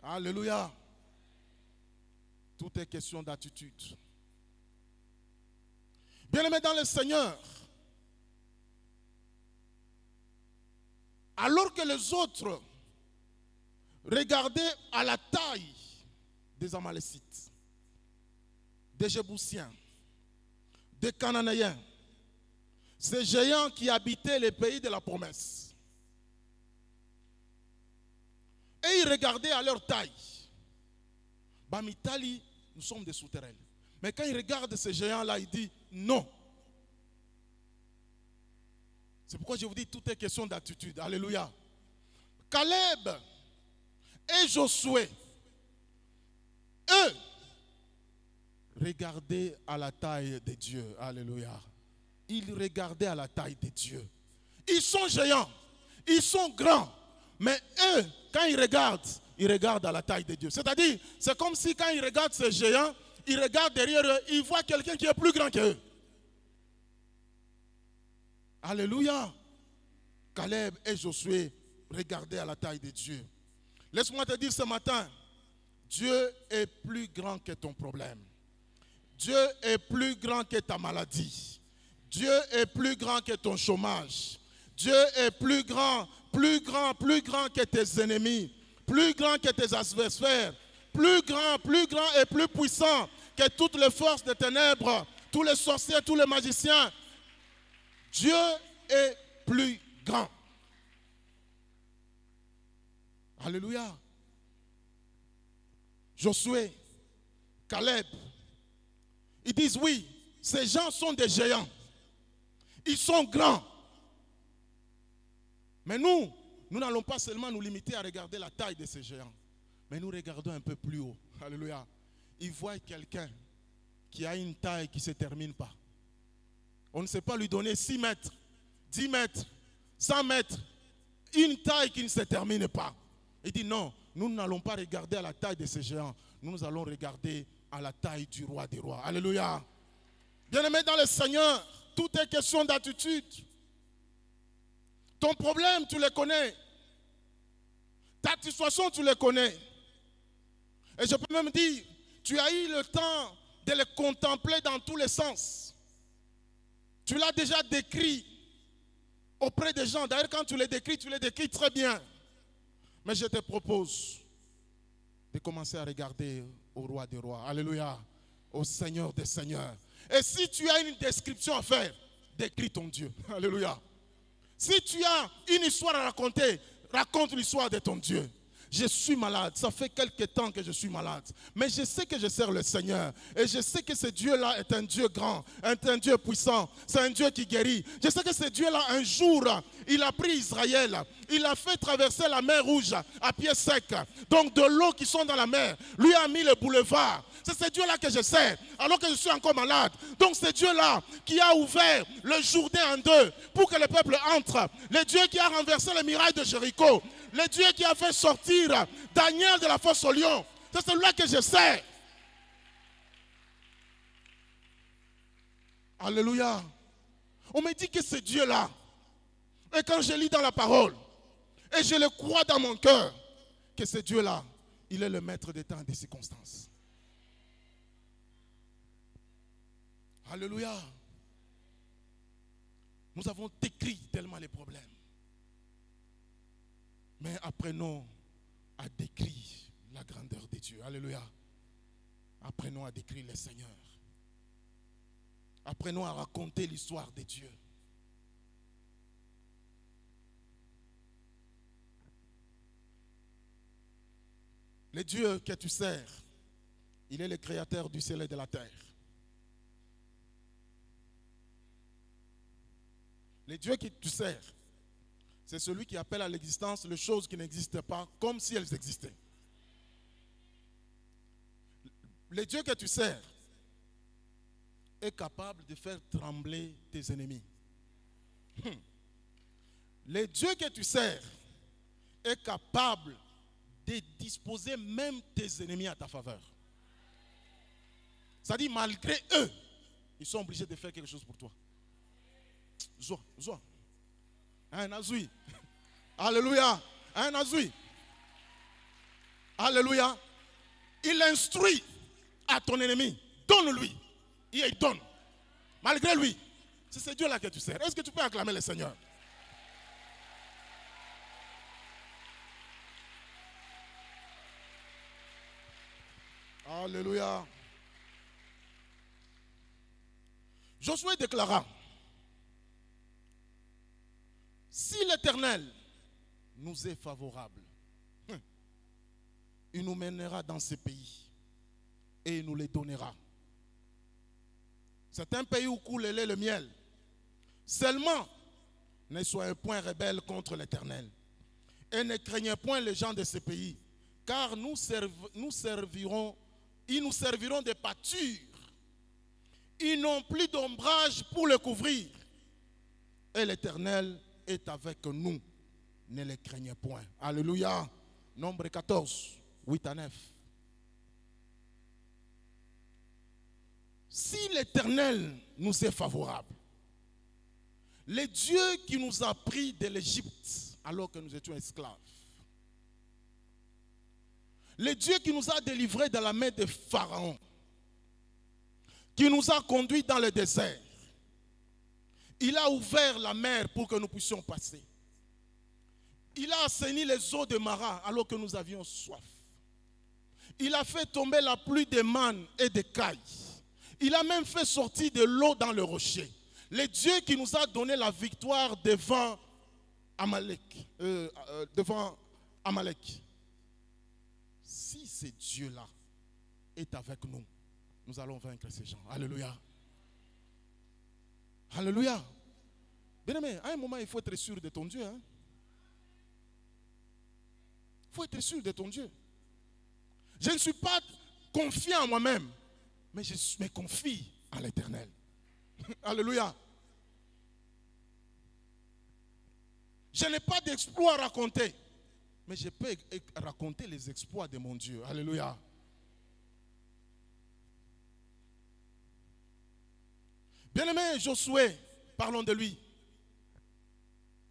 Alléluia. Tout est question d'attitude. Bien-aimés dans le Seigneur, alors que les autres regardaient à la taille des Amalécites, des Jébusiens, des Cananéens, ces géants qui habitaient les pays de la promesse, et ils regardaient à leur taille. Bamitali, nous sommes des souterrains. Mais quand ils regardent ces géants-là, ils disent non. C'est pourquoi je vous dis, tout est question d'attitude. Alléluia. Caleb et Josué, eux, regardaient à la taille de Dieu. Alléluia. Ils regardaient à la taille de Dieu. Ils sont géants, ils sont grands. Mais eux, quand ils regardent à la taille de Dieu. C'est-à-dire, c'est comme si quand ils regardent ces géants, ils regardent derrière eux, ils voient quelqu'un qui est plus grand qu'eux. Alléluia. Caleb et Josué regardaient à la taille de Dieu. Laisse-moi te dire ce matin, Dieu est plus grand que ton problème. Dieu est plus grand que ta maladie. Dieu est plus grand que ton chômage. Dieu est plus grand que tes ennemis, plus grand que tes adversaires, plus grand et plus puissant que toutes les forces des ténèbres, tous les sorciers, tous les magiciens. Dieu est plus grand. Alléluia. Josué, Caleb, ils disent oui, ces gens sont des géants. Ils sont grands. Mais nous n'allons pas seulement nous limiter à regarder la taille de ces géants, mais nous regardons un peu plus haut. Alléluia. Ils voient quelqu'un qui a une taille qui ne se termine pas. On ne sait pas lui donner 6 mètres, 10 mètres, 100 mètres, une taille qui ne se termine pas. Il dit non, nous n'allons pas regarder à la taille de ces géants, nous allons regarder à la taille du roi des rois. Alléluia. Bien-aimés dans le Seigneur, tout est question d'attitude. Ton problème, tu le connais. Ta situation, tu le connais. Et je peux même dire, tu as eu le temps de le contempler dans tous les sens. Tu l'as déjà décrit auprès des gens. D'ailleurs, quand tu le décris très bien. Mais je te propose de commencer à regarder au roi des rois. Alléluia. Au Seigneur des seigneurs. Et si tu as une description à faire, décris ton Dieu. Alléluia. Si tu as une histoire à raconter, raconte l'histoire de ton Dieu. Je suis malade, ça fait quelque temps que je suis malade. Mais je sais que je sers le Seigneur. Et je sais que ce Dieu-là est un Dieu grand, est un Dieu puissant. C'est un Dieu qui guérit. Je sais que ce Dieu-là, un jour, il a pris Israël. Il a fait traverser la mer Rouge à pied sec. Donc de l'eau qui sont dans la mer, lui a mis le boulevard. C'est ce Dieu-là que je sers, alors que je suis encore malade. Donc c'est Dieu-là qui a ouvert le Jourdain en deux pour que le peuple entre. Le Dieu qui a renversé les murailles de Jéricho. Le Dieu qui a fait sortir Daniel de la fosse au lion. C'est celui-là que je sers. Alléluia. On me dit que c'est Dieu-là. Et quand je lis dans la parole, et je le crois dans mon cœur, que c'est Dieu-là, il est le maître des temps et des circonstances. Alléluia. Nous avons décrit tellement les problèmes. Mais apprenons à décrire la grandeur de Dieu. Alléluia. Apprenons à décrire le Seigneur. Apprenons à raconter l'histoire de Dieu. Le Dieu que tu sers, il est le créateur du ciel et de la terre. Le Dieu que tu sers, c'est celui qui appelle à l'existence les choses qui n'existent pas comme si elles existaient. Le Dieu que tu sers est capable de faire trembler tes ennemis. Le Dieu que tu sers est capable de disposer même tes ennemis à ta faveur. C'est-à-dire, malgré eux, ils sont obligés de faire quelque chose pour toi. Zoa. Hein, Nazoui. Alléluia. Hein, Nazui? Alléluia. Il instruit à ton ennemi. Donne-lui. Il donne. Malgré lui. C'est ce Dieu-là que tu sers. Est-ce que tu peux acclamer le Seigneur? Alléluia. Josué déclara, si l'Éternel nous est favorable, il nous mènera dans ce pays et il nous les donnera. C'est un pays où coule le lait et le miel. Seulement, ne soyez point rebelles contre l'Éternel et ne craignez point les gens de ce pays, car ils nous serviront de pâture. Ils n'ont plus d'ombrage pour le couvrir. Et l'Éternel est avec nous. Ne les craignez point. Alléluia. Nombre 14, 8 à 9. Si l'Éternel nous est favorable, le Dieu qui nous a pris de l'Égypte alors que nous étions esclaves, le Dieu qui nous a délivrés de la main de Pharaon, qui nous a conduits dans le désert, il a ouvert la mer pour que nous puissions passer. Il a assaini les eaux de Mara alors que nous avions soif. Il a fait tomber la pluie de manne et de cailles. Il a même fait sortir de l'eau dans le rocher. Le Dieu qui nous a donné la victoire devant Amalek. Si ce Dieu-là est avec nous, nous allons vaincre ces gens. Alléluia. Alléluia. Bien-aimé, à un moment, il faut être sûr de ton Dieu. Il faut être sûr de ton Dieu. Je ne suis pas confiant en moi-même, mais je me confie en l'Éternel. Alléluia. Je n'ai pas d'exploit à raconter, mais je peux raconter les exploits de mon Dieu. Alléluia. Bien-aimé Josué, parlons de lui.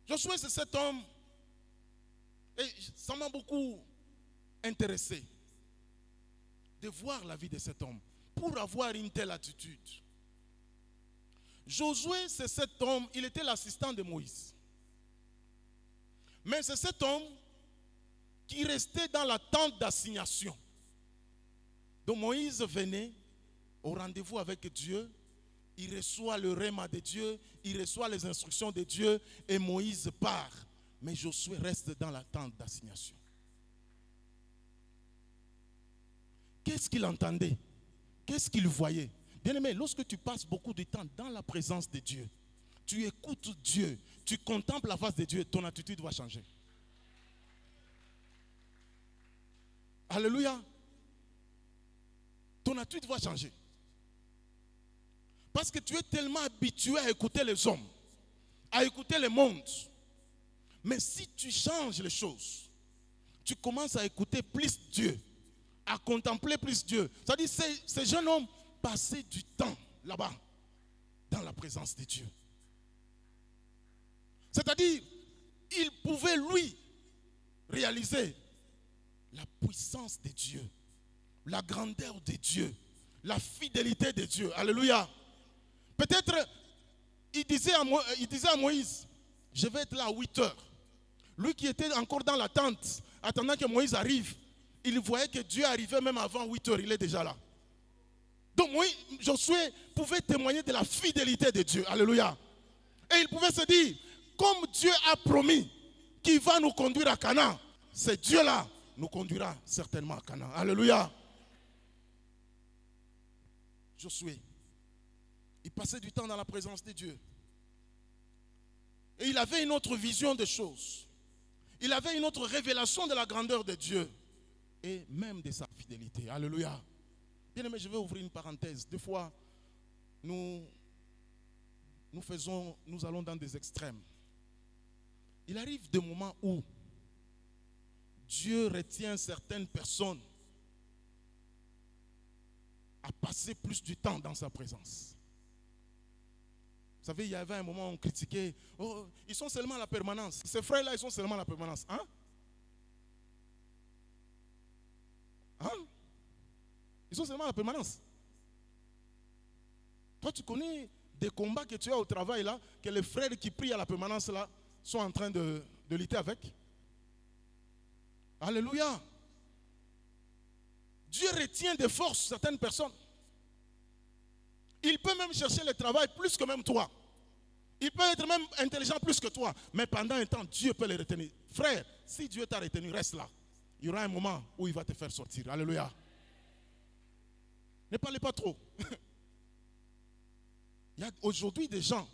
Josué, c'est cet homme, et ça m'a beaucoup intéressé de voir la vie de cet homme pour avoir une telle attitude. Josué, c'est cet homme, il était l'assistant de Moïse. Mais c'est cet homme qui restait dans la tente d'assignation. Donc Moïse venait au rendez-vous avec Dieu. Il reçoit le rhéma de Dieu, il reçoit les instructions de Dieu et Moïse part. Mais Josué reste dans la tente d'assignation. Qu'est-ce qu'il entendait? Qu'est-ce qu'il voyait? Bien-aimé, lorsque tu passes beaucoup de temps dans la présence de Dieu, tu écoutes Dieu, tu contemples la face de Dieu, ton attitude va changer. Alléluia. Ton attitude va changer. Parce que tu es tellement habitué à écouter les hommes, à écouter le monde. Mais si tu changes les choses, tu commences à écouter plus Dieu, à contempler plus Dieu. C'est-à-dire ces jeunes hommes passaient du temps là-bas, dans la présence de Dieu. C'est-à-dire, il pouvait lui réaliser la puissance de Dieu, la grandeur de Dieu, la fidélité de Dieu. Alléluia. Peut-être, il disait à Moïse, je vais être là à 8 heures. Lui qui était encore dans la tente, attendant que Moïse arrive, il voyait que Dieu arrivait même avant 8 heures, il est déjà là. Donc Josué pouvait témoigner de la fidélité de Dieu. Alléluia. Et il pouvait se dire, comme Dieu a promis qu'il va nous conduire à Canaan, ce Dieu-là nous conduira certainement à Canaan. Alléluia. Josué, il passait du temps dans la présence de Dieu. Et il avait une autre vision des choses. Il avait une autre révélation de la grandeur de Dieu. Et même de sa fidélité. Alléluia. Bien aimé, je vais ouvrir une parenthèse. Des fois, nous allons dans des extrêmes. Il arrive des moments où Dieu retient certaines personnes à passer plus du temps dans sa présence. savez, il y avait un moment où on critiquait. Oh, ils sont seulement à la permanence. Ces frères-là, ils sont seulement à la permanence. Hein? Hein? Ils sont seulement à la permanence. Toi, tu connais des combats que tu as au travail là, que les frères qui prient à la permanence là sont en train de lutter avec. Alléluia. Dieu retient de force certaines personnes. Il peut même chercher le travail plus que même toi. Il peut être même intelligent plus que toi. Mais pendant un temps, Dieu peut les retenir. Frère, si Dieu t'a retenu, reste là. Il y aura un moment où il va te faire sortir. Alléluia. Ne parlez pas trop. Il y a aujourd'hui des gens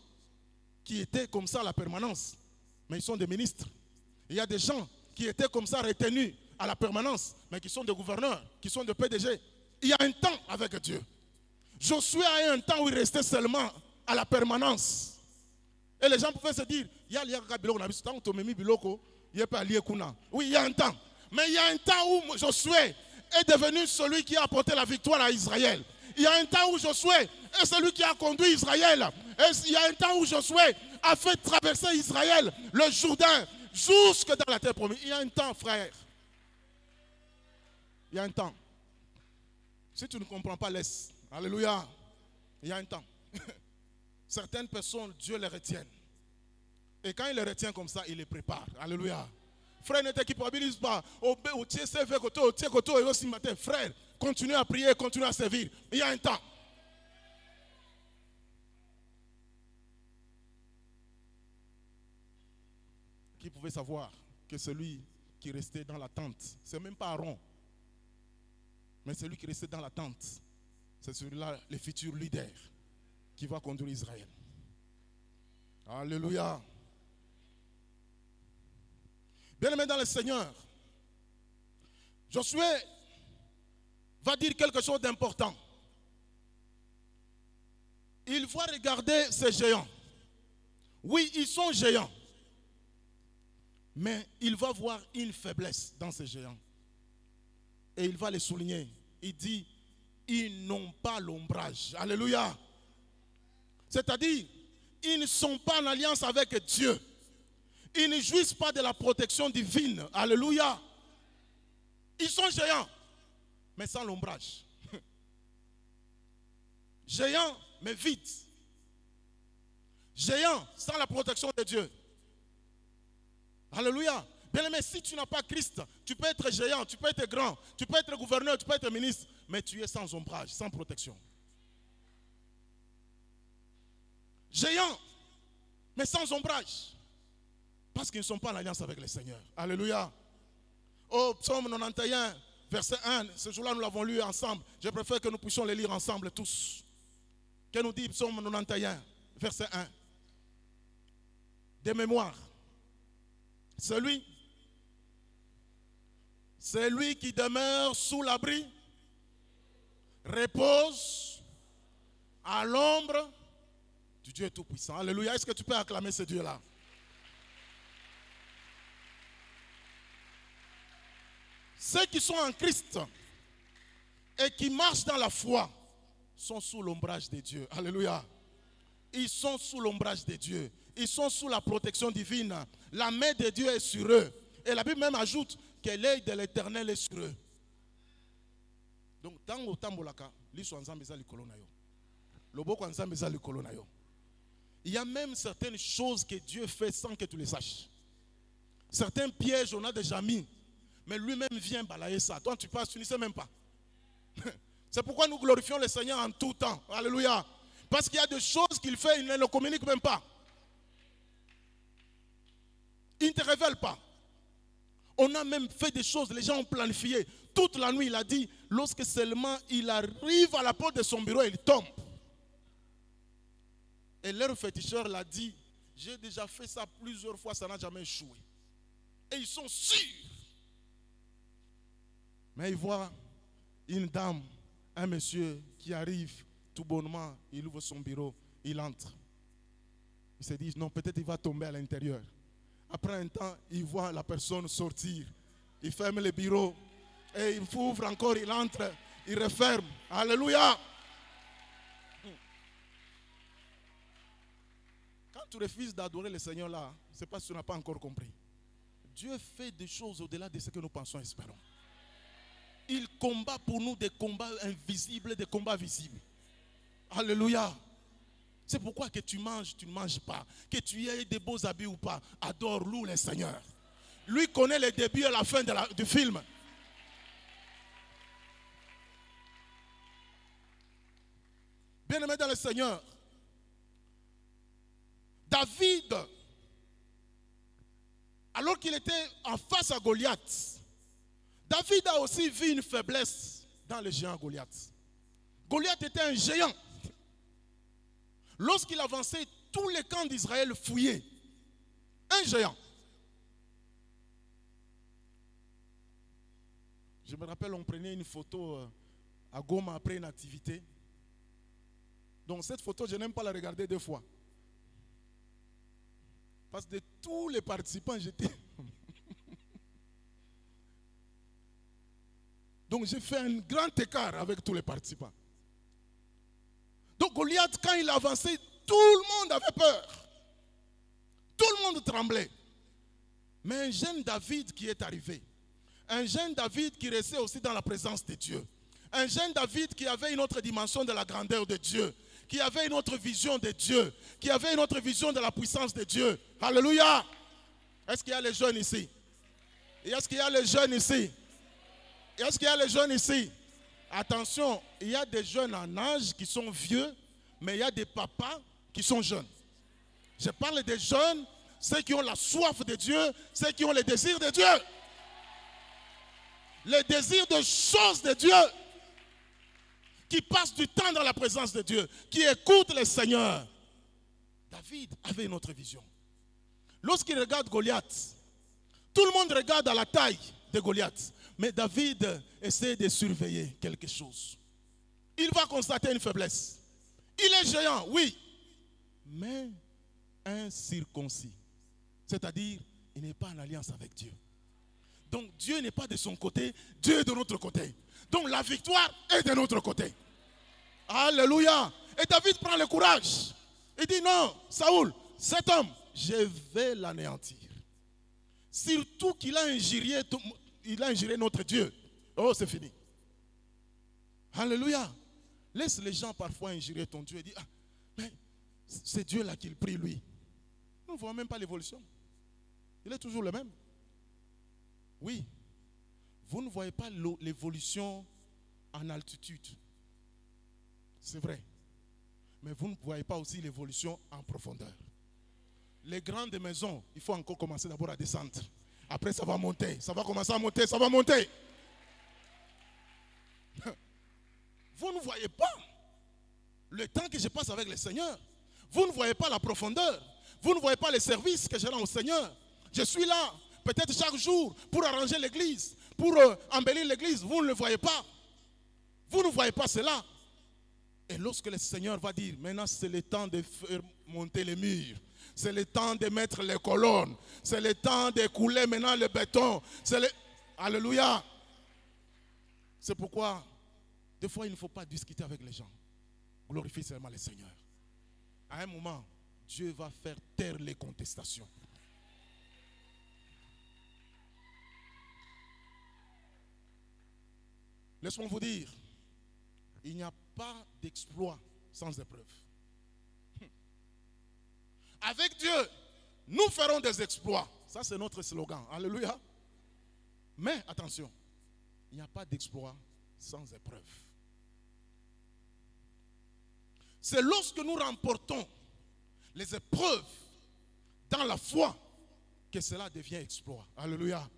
qui étaient comme ça à la permanence, mais ils sont des ministres. Il y a des gens qui étaient comme ça retenus à la permanence, mais qui sont des gouverneurs, qui sont des PDG. Il y a un temps avec Dieu. Josué a eu un temps où il restait seulement à la permanence. Et les gens pouvaient se dire, oui, il y a un temps. Mais il y a un temps où Josué est devenu celui qui a apporté la victoire à Israël. Il y a un temps où Josué est celui qui a conduit Israël. Et il y a un temps où Josué a fait traverser Israël, le Jourdain, jusque dans la terre promise. Il y a un temps, frère. Il y a un temps. Si tu ne comprends pas, laisse. Alléluia. Il y a un temps. Certaines personnes, Dieu les retient. Et quand il les retient comme ça, il les prépare. Alléluia. Frère, ne t'équipabilise pas. Frère, continue à prier, continue à servir. Il y a un temps. Qui pouvait savoir que celui qui restait dans la tente, c'est même pas Aaron, mais celui qui restait dans la tente, c'est celui-là, le futur leader qui va conduire Israël. Alléluia. Bien-aimé dans le Seigneur, Josué va dire quelque chose d'important. Il va regarder ces géants. Oui, ils sont géants. Mais il va voir une faiblesse dans ces géants. Et il va les souligner. Il dit, ils n'ont pas l'ombrage. Alléluia. C'est-à-dire, ils ne sont pas en alliance avec Dieu. Ils ne jouissent pas de la protection divine. Alléluia. Ils sont géants, mais sans l'ombrage. Géants, mais vite. Géants, sans la protection de Dieu. Alléluia. Bien aimé, si tu n'as pas Christ, tu peux être géant, tu peux être grand, tu peux être gouverneur, tu peux être ministre, mais tu es sans ombrage, sans protection. Géant, mais sans ombrage. Parce qu'ils ne sont pas en alliance avec le Seigneur. Alléluia. Au psaume 91, verset 1, ce jour-là nous l'avons lu ensemble. Je préfère que nous puissions les lire ensemble tous. Que nous dit psaume 91, verset 1. De mémoire. Celui qui demeure sous l'abri repose à l'ombre du Dieu Tout-Puissant. Alléluia. Est-ce que tu peux acclamer ce Dieu-là? Ceux qui sont en Christ et qui marchent dans la foi sont sous l'ombrage de Dieu. Alléluia. Ils sont sous l'ombrage de Dieu. Ils sont sous la protection divine. La main de Dieu est sur eux. Et la Bible même ajoute que l'œil de l'Éternel est sur eux. Donc, tant au tambolaka, il y a même certaines choses que Dieu fait sans que tu les saches. Certains pièges, on a déjà mis. Mais lui-même vient balayer ça. Toi, tu passes, tu ne sais même pas. C'est pourquoi nous glorifions le Seigneur en tout temps. Alléluia. Parce qu'il y a des choses qu'il fait, il ne le communique même pas. Il ne te révèle pas. On a même fait des choses, les gens ont planifié. Toute la nuit, il a dit, lorsque seulement il arrive à la porte de son bureau, il tombe. Et leur féticheur l'a dit, j'ai déjà fait ça plusieurs fois, ça n'a jamais échoué. Et ils sont sûrs. Mais il voit une dame, un monsieur qui arrive tout bonnement, il ouvre son bureau, il entre. Il se dit, non, peut-être il va tomber à l'intérieur. Après un temps, il voit la personne sortir. Il ferme le bureau et il ouvre encore, il entre, il referme. Alléluia. tu refuses d'adorer le Seigneur là, c'est parce que tu n'as pas encore compris. Dieu fait des choses au-delà de ce que nous pensons et espérons. Il combat pour nous des combats invisibles, des combats visibles. Alléluia. C'est pourquoi que tu manges, tu ne manges pas. Que tu aies des beaux habits ou pas. Adore, loue le Seigneur. Lui connaît le début et la fin du film. Bien-aimé dans le Seigneur, David, alors qu'il était en face à Goliath, David a aussi vu une faiblesse dans le géant Goliath. Goliath était un géant. Lorsqu'il avançait, tous les camps d'Israël fouillaient. Un géant. Je me rappelle, on prenait une photo à Goma après une activité. Donc cette photo, je n'aime pas la regarder deux fois. Parce que de tous les participants, j'étais... Donc j'ai fait un grand écart avec tous les participants. Donc Goliath, quand il avançait, tout le monde avait peur. Tout le monde tremblait. Mais un jeune David qui est arrivé, un jeune David qui restait aussi dans la présence de Dieu, un jeune David qui avait une autre dimension de la grandeur de Dieu, qui avait une autre vision de Dieu, qui avait une autre vision de la puissance de Dieu. Alléluia. Est-ce qu'il y a les jeunes ici? Est-ce qu'il y a les jeunes ici? Est-ce qu'il y a les jeunes ici? Attention, il y a des jeunes en âge qui sont vieux, mais il y a des papas qui sont jeunes. Je parle des jeunes, ceux qui ont la soif de Dieu, ceux qui ont le désir de Dieu. Le désir de choses de Dieu. Qui passent du temps dans la présence de Dieu, qui écoutent le Seigneur. David avait une autre vision. Lorsqu'il regarde Goliath, tout le monde regarde à la taille de Goliath. Mais David essaie de surveiller quelque chose. Il va constater une faiblesse. Il est géant, oui, mais incirconcis. C'est-à-dire, il n'est pas en alliance avec Dieu. Donc Dieu n'est pas de son côté, Dieu est de notre côté. Donc la victoire est de notre côté. Alléluia. Et David prend le courage. Il dit non, Saoul, cet homme, je vais l'anéantir. Surtout qu'il a injurié notre Dieu. Oh, c'est fini. Alléluia. Laisse les gens parfois injurer ton Dieu et dire, ah, mais c'est Dieu là qu'il prie lui. Nous ne voyons même pas l'évolution. Il est toujours le même. Oui. Vous ne voyez pas l'évolution en altitude. C'est vrai. Mais vous ne voyez pas aussi l'évolution en profondeur. Les grandes maisons, il faut encore commencer d'abord à descendre. Après, ça va monter. Ça va commencer à monter. Ça va monter. Vous ne voyez pas le temps que je passe avec le Seigneur. Vous ne voyez pas la profondeur. Vous ne voyez pas les services que je rends au Seigneur. Je suis là, peut-être chaque jour, pour arranger l'église, pour embellir l'église. Vous ne le voyez pas. Vous ne voyez pas cela. Et lorsque le Seigneur va dire, maintenant c'est le temps de faire monter les murs. C'est le temps de mettre les colonnes. C'est le temps de couler maintenant le béton. Alléluia. C'est pourquoi, des fois, il ne faut pas discuter avec les gens. Glorifie seulement le Seigneur. À un moment, Dieu va faire taire les contestations. Laisse-moi vous dire, il n'y a pas d'exploit sans épreuve. Avec Dieu, nous ferons des exploits. Ça, c'est notre slogan. Alléluia. Mais attention, il n'y a pas d'exploit sans épreuve. C'est lorsque nous remportons les épreuves dans la foi que cela devient exploit. Alléluia.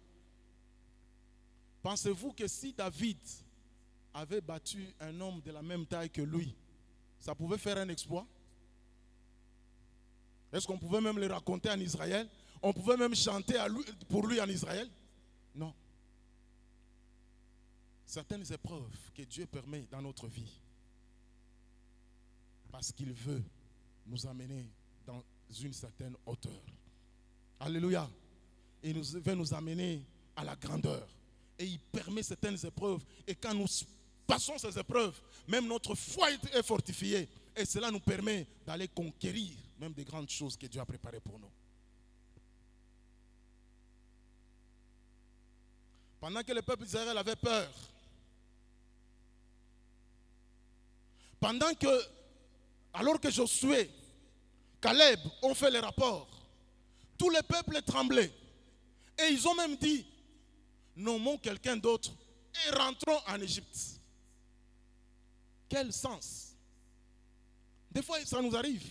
Pensez-vous que si David avait battu un homme de la même taille que lui, ça pouvait faire un exploit? Est-ce qu'on pouvait même le raconter en Israël? On pouvait même chanter pour lui en Israël? Non. Certaines épreuves que Dieu permet dans notre vie, parce qu'il veut nous amener dans une certaine hauteur. Alléluia. Il veut nous amener à la grandeur. Et il permet certaines épreuves. Et quand nous passons ces épreuves, même notre foi est fortifiée. Et cela nous permet d'aller conquérir même des grandes choses que Dieu a préparées pour nous. Pendant que le peuple d'Israël avait peur, alors que Josué, Caleb ont fait les rapports, tout le peuple tremblait. Et ils ont même dit, nommons quelqu'un d'autre et rentrons en Égypte. Quel sens? Des fois, ça nous arrive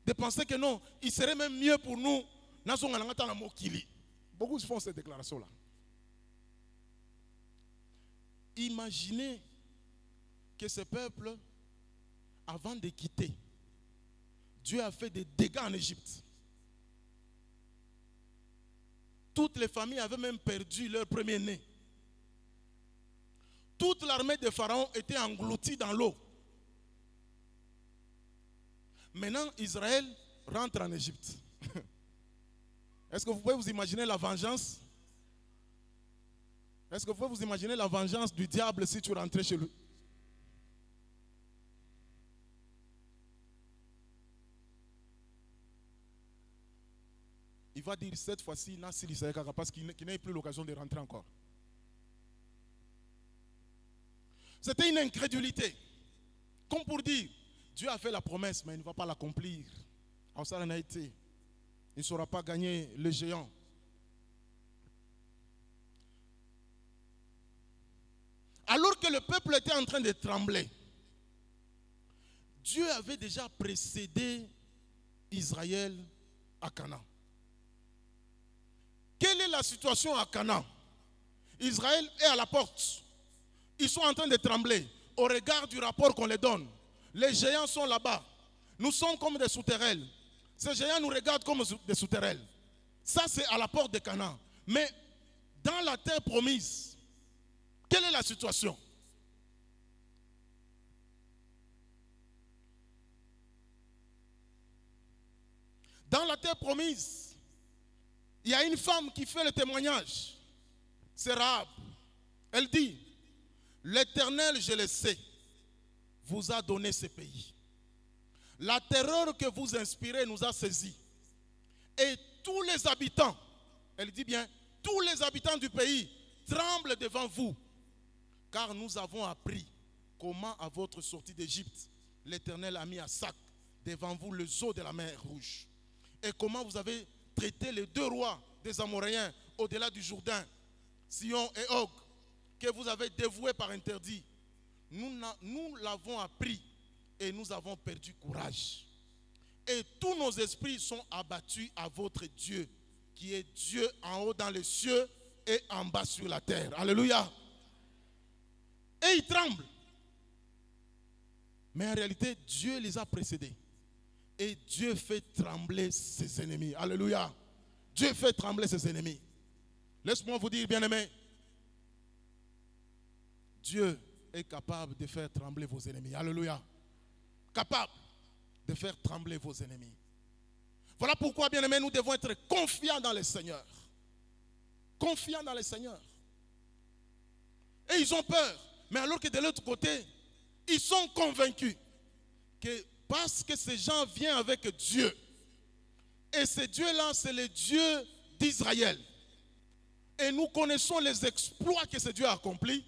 de penser que non, il serait même mieux pour nous. Beaucoup font cette déclaration-là. Imaginez que ce peuple, avant de quitter, Dieu a fait des dégâts en Égypte. Toutes les familles avaient même perdu leur premier-né. Toute l'armée de Pharaon était engloutie dans l'eau. Maintenant, Israël rentre en Égypte. Est-ce que vous pouvez vous imaginer la vengeance? Est-ce que vous pouvez vous imaginer la vengeance du diable si tu rentrais chez lui? Il va dire cette fois-ci, parce qu'il n'a plus l'occasion de rentrer encore. C'était une incrédulité. Comme pour dire, Dieu a fait la promesse, mais il ne va pas l'accomplir. Alors ça en a été. Il ne saura pas gagner le géant. Alors que le peuple était en train de trembler, Dieu avait déjà précédé Israël à Canaan. Quelle est la situation à Canaan? Israël est à la porte. Ils sont en train de trembler au regard du rapport qu'on les donne. Les géants sont là-bas. Nous sommes comme des sauterelles. Ces géants nous regardent comme des sauterelles. Ça, c'est à la porte de Canaan. Mais dans la terre promise, quelle est la situation? Dans la terre promise, il y a une femme qui fait le témoignage. C'est Rahab. Elle dit, l'Éternel, je le sais, vous a donné ce pays. La terreur que vous inspirez nous a saisis. Et tous les habitants, elle dit bien, tous les habitants du pays tremblent devant vous. Car nous avons appris comment à votre sortie d'Égypte, l'Éternel a mis à sac devant vous les eaux de la mer Rouge. Et comment vous avez traité les deux rois des Amoréens au-delà du Jourdain, Sion et Og, que vous avez dévoués par interdit. Nous l'avons appris et nous avons perdu courage. Et tous nos esprits sont abattus à votre Dieu, qui est Dieu en haut dans les cieux et en bas sur la terre. Alléluia. Et ils tremblent. Mais en réalité, Dieu les a précédés. Et Dieu fait trembler ses ennemis. Alléluia. Dieu fait trembler ses ennemis. Laisse-moi vous dire, bien-aimés, Dieu est capable de faire trembler vos ennemis. Alléluia. Capable de faire trembler vos ennemis. Voilà pourquoi, bien-aimés, nous devons être confiants dans le Seigneur. Confiants dans le Seigneur. Et ils ont peur. Mais alors que de l'autre côté, ils sont convaincus que parce que ces gens viennent avec Dieu, et ce Dieu-là, c'est le Dieu d'Israël, et nous connaissons les exploits que ce Dieu a accomplis,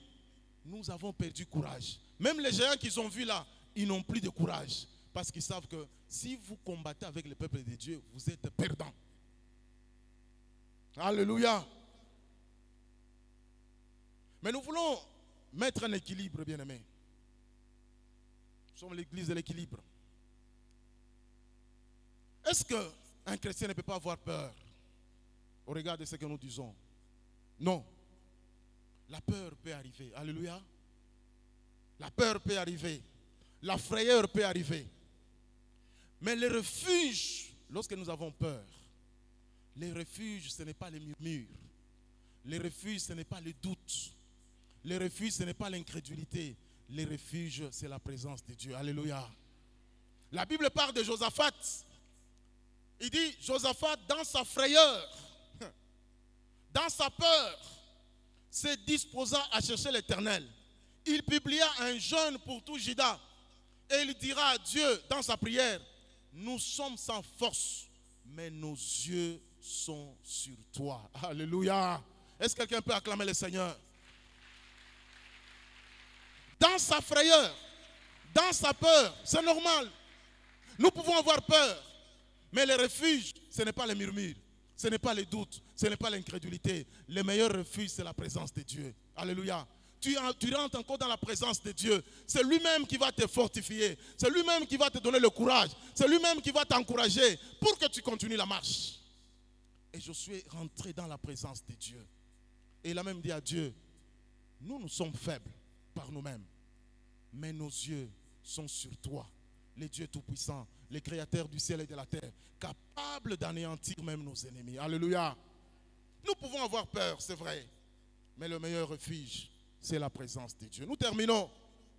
nous avons perdu courage. Même les géants qu'ils ont vus là, ils n'ont plus de courage, parce qu'ils savent que si vous combattez avec le peuple de Dieu, vous êtes perdants. Alléluia. Mais nous voulons mettre un équilibre, bien-aimés. Nous sommes l'église de l'équilibre. Est-ce qu'un chrétien ne peut pas avoir peur au regard de ce que nous disons? Non. La peur peut arriver. Alléluia. La peur peut arriver. La frayeur peut arriver. Mais le refuge, lorsque nous avons peur, les refuges, ce n'est pas les murmures. Les refuges, ce n'est pas les doutes. Les refuges, ce n'est pas l'incrédulité. Les refuges, c'est la présence de Dieu. Alléluia. La Bible parle de Josaphat. Il dit, Josaphat, dans sa frayeur, dans sa peur, se disposa à chercher l'Éternel. Il publia un jeûne pour tout Juda Et il dira à Dieu dans sa prière, nous sommes sans force, mais nos yeux sont sur toi. Alléluia. Est-ce que quelqu'un peut acclamer le Seigneur? Dans sa frayeur, dans sa peur, c'est normal. Nous pouvons avoir peur, mais le refuge, ce n'est pas les murmures, ce n'est pas les doutes, ce n'est pas l'incrédulité. Le meilleur refuge, c'est la présence de Dieu. Alléluia. Tu rentres encore dans la présence de Dieu. C'est lui-même qui va te fortifier. C'est lui-même qui va te donner le courage. C'est lui-même qui va t'encourager pour que tu continues la marche. Et je suis rentré dans la présence de Dieu. Et il a même dit à Dieu, nous sommes faibles par nous-mêmes, mais nos yeux sont sur toi, le Dieu Tout-Puissant, le Créateur du ciel et de la terre, capable d'anéantir même nos ennemis. Alléluia. Nous pouvons avoir peur, c'est vrai, mais le meilleur refuge, c'est la présence de Dieu. Nous terminons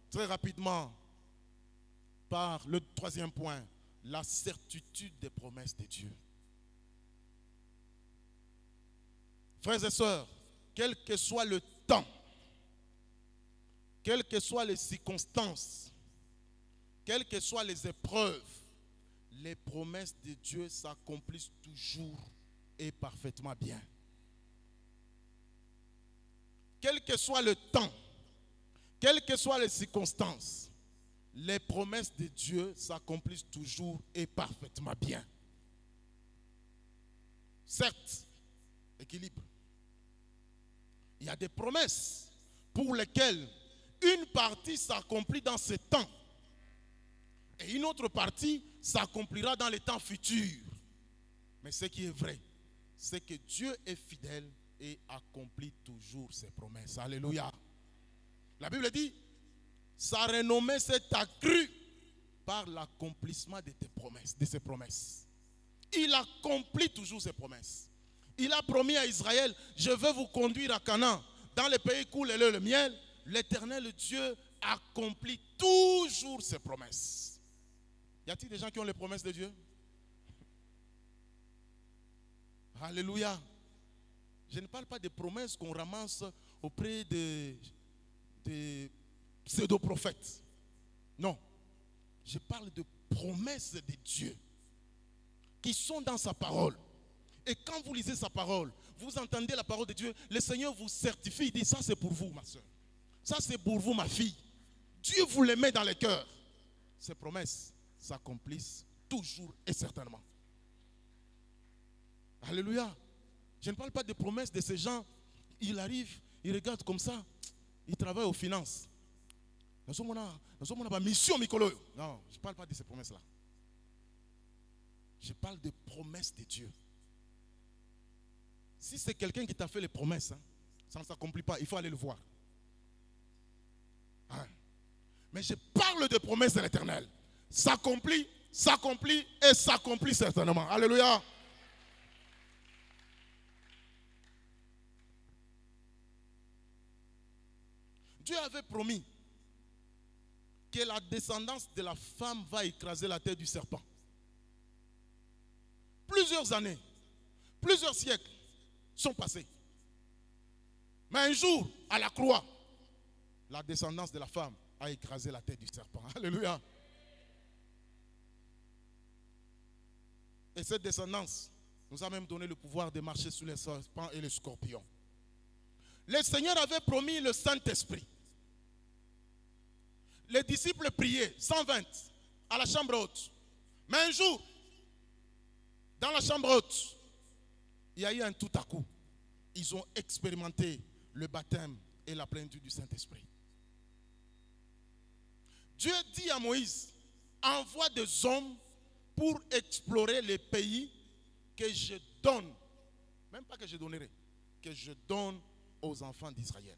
très rapidement par le troisième point, la certitude des promesses de Dieu. Frères et sœurs, quel que soit le temps, quelles que soient les circonstances, quelles que soient les épreuves, les promesses de Dieu s'accomplissent toujours et parfaitement bien. Quel que soit le temps, quelles que soient les circonstances, les promesses de Dieu s'accomplissent toujours et parfaitement bien. Certes, équilibre. Il y a des promesses pour lesquelles une partie s'accomplit dans ce temps et une autre partie s'accomplira dans les temps futurs. Mais ce qui est vrai, c'est que Dieu est fidèle et accomplit toujours ses promesses. Alléluia. La Bible dit, sa renommée s'est accrue par l'accomplissement de tes promesses, de ses promesses. Il accomplit toujours ses promesses. Il a promis à Israël, je vais vous conduire à Canaan, dans le pays coule le lait et le miel. L'Éternel Dieu accomplit toujours ses promesses. Y a-t-il des gens qui ont les promesses de Dieu? Alléluia. Je ne parle pas des promesses qu'on ramasse auprès des pseudo-prophètes. Non. Je parle de promesses de Dieu qui sont dans sa parole. Et quand vous lisez sa parole, vous entendez la parole de Dieu, le Seigneur vous certifie, il dit ça c'est pour vous ma soeur. Ça c'est pour vous ma fille. Dieu vous les met dans le cœur. Ces promesses s'accomplissent toujours et certainement. Alléluia. Je ne parle pas des promesses de ces gens. Il arrive, il regarde comme ça, il travaille aux finances. Nous sommes en mission Mikolo. Non, je ne parle pas de ces promesses-là. Je parle des promesses de Dieu. Si c'est quelqu'un qui t'a fait les promesses, ça ne s'accomplit pas, il faut aller le voir. Mais je parle des promesses de l'Éternel. S'accomplit, s'accomplit et s'accomplit certainement. Alléluia. Dieu avait promis que la descendance de la femme va écraser la tête du serpent. Plusieurs années, plusieurs siècles sont passés. Mais un jour, à la croix, la descendance de la femme a écrasé la tête du serpent. Alléluia. Et cette descendance nous a même donné le pouvoir de marcher sur les serpents et les scorpions. Le Seigneur avait promis le Saint-Esprit. Les disciples priaient, 120, à la chambre haute. Mais un jour, dans la chambre haute, il y a eu un tout à coup. Ils ont expérimenté le baptême et la plénitude du Saint-Esprit. Dieu dit à Moïse, envoie des hommes pour explorer les pays que je donne, même pas que je donnerai, que je donne aux enfants d'Israël.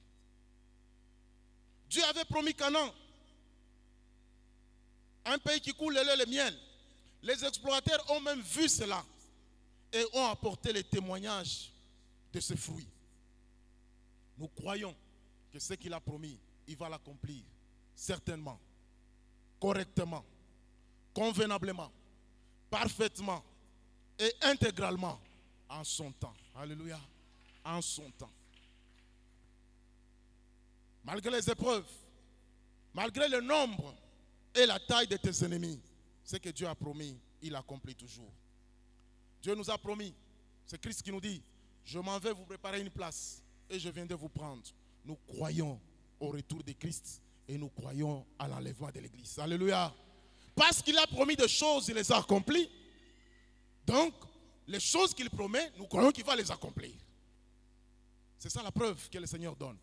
Dieu avait promis Canaan, un pays qui coule le lait et le miel. Les explorateurs ont même vu cela et ont apporté les témoignages de ce fruit. Nous croyons que ce qu'il a promis, il va l'accomplir certainement, correctement, convenablement, parfaitement et intégralement en son temps. Alléluia. En son temps. Malgré les épreuves, malgré le nombre et la taille de tes ennemis. Ce que Dieu a promis, il accomplit toujours. Dieu nous a promis, c'est Christ qui nous dit, je m'en vais vous préparer une place et je viens de vous prendre. Nous croyons au retour de Christ et nous croyons à l'enlèvement de l'Église. Alléluia. Parce qu'il a promis des choses, il les a accomplies. Donc, les choses qu'il promet, nous croyons qu'il va les accomplir. C'est ça la preuve que le Seigneur donne.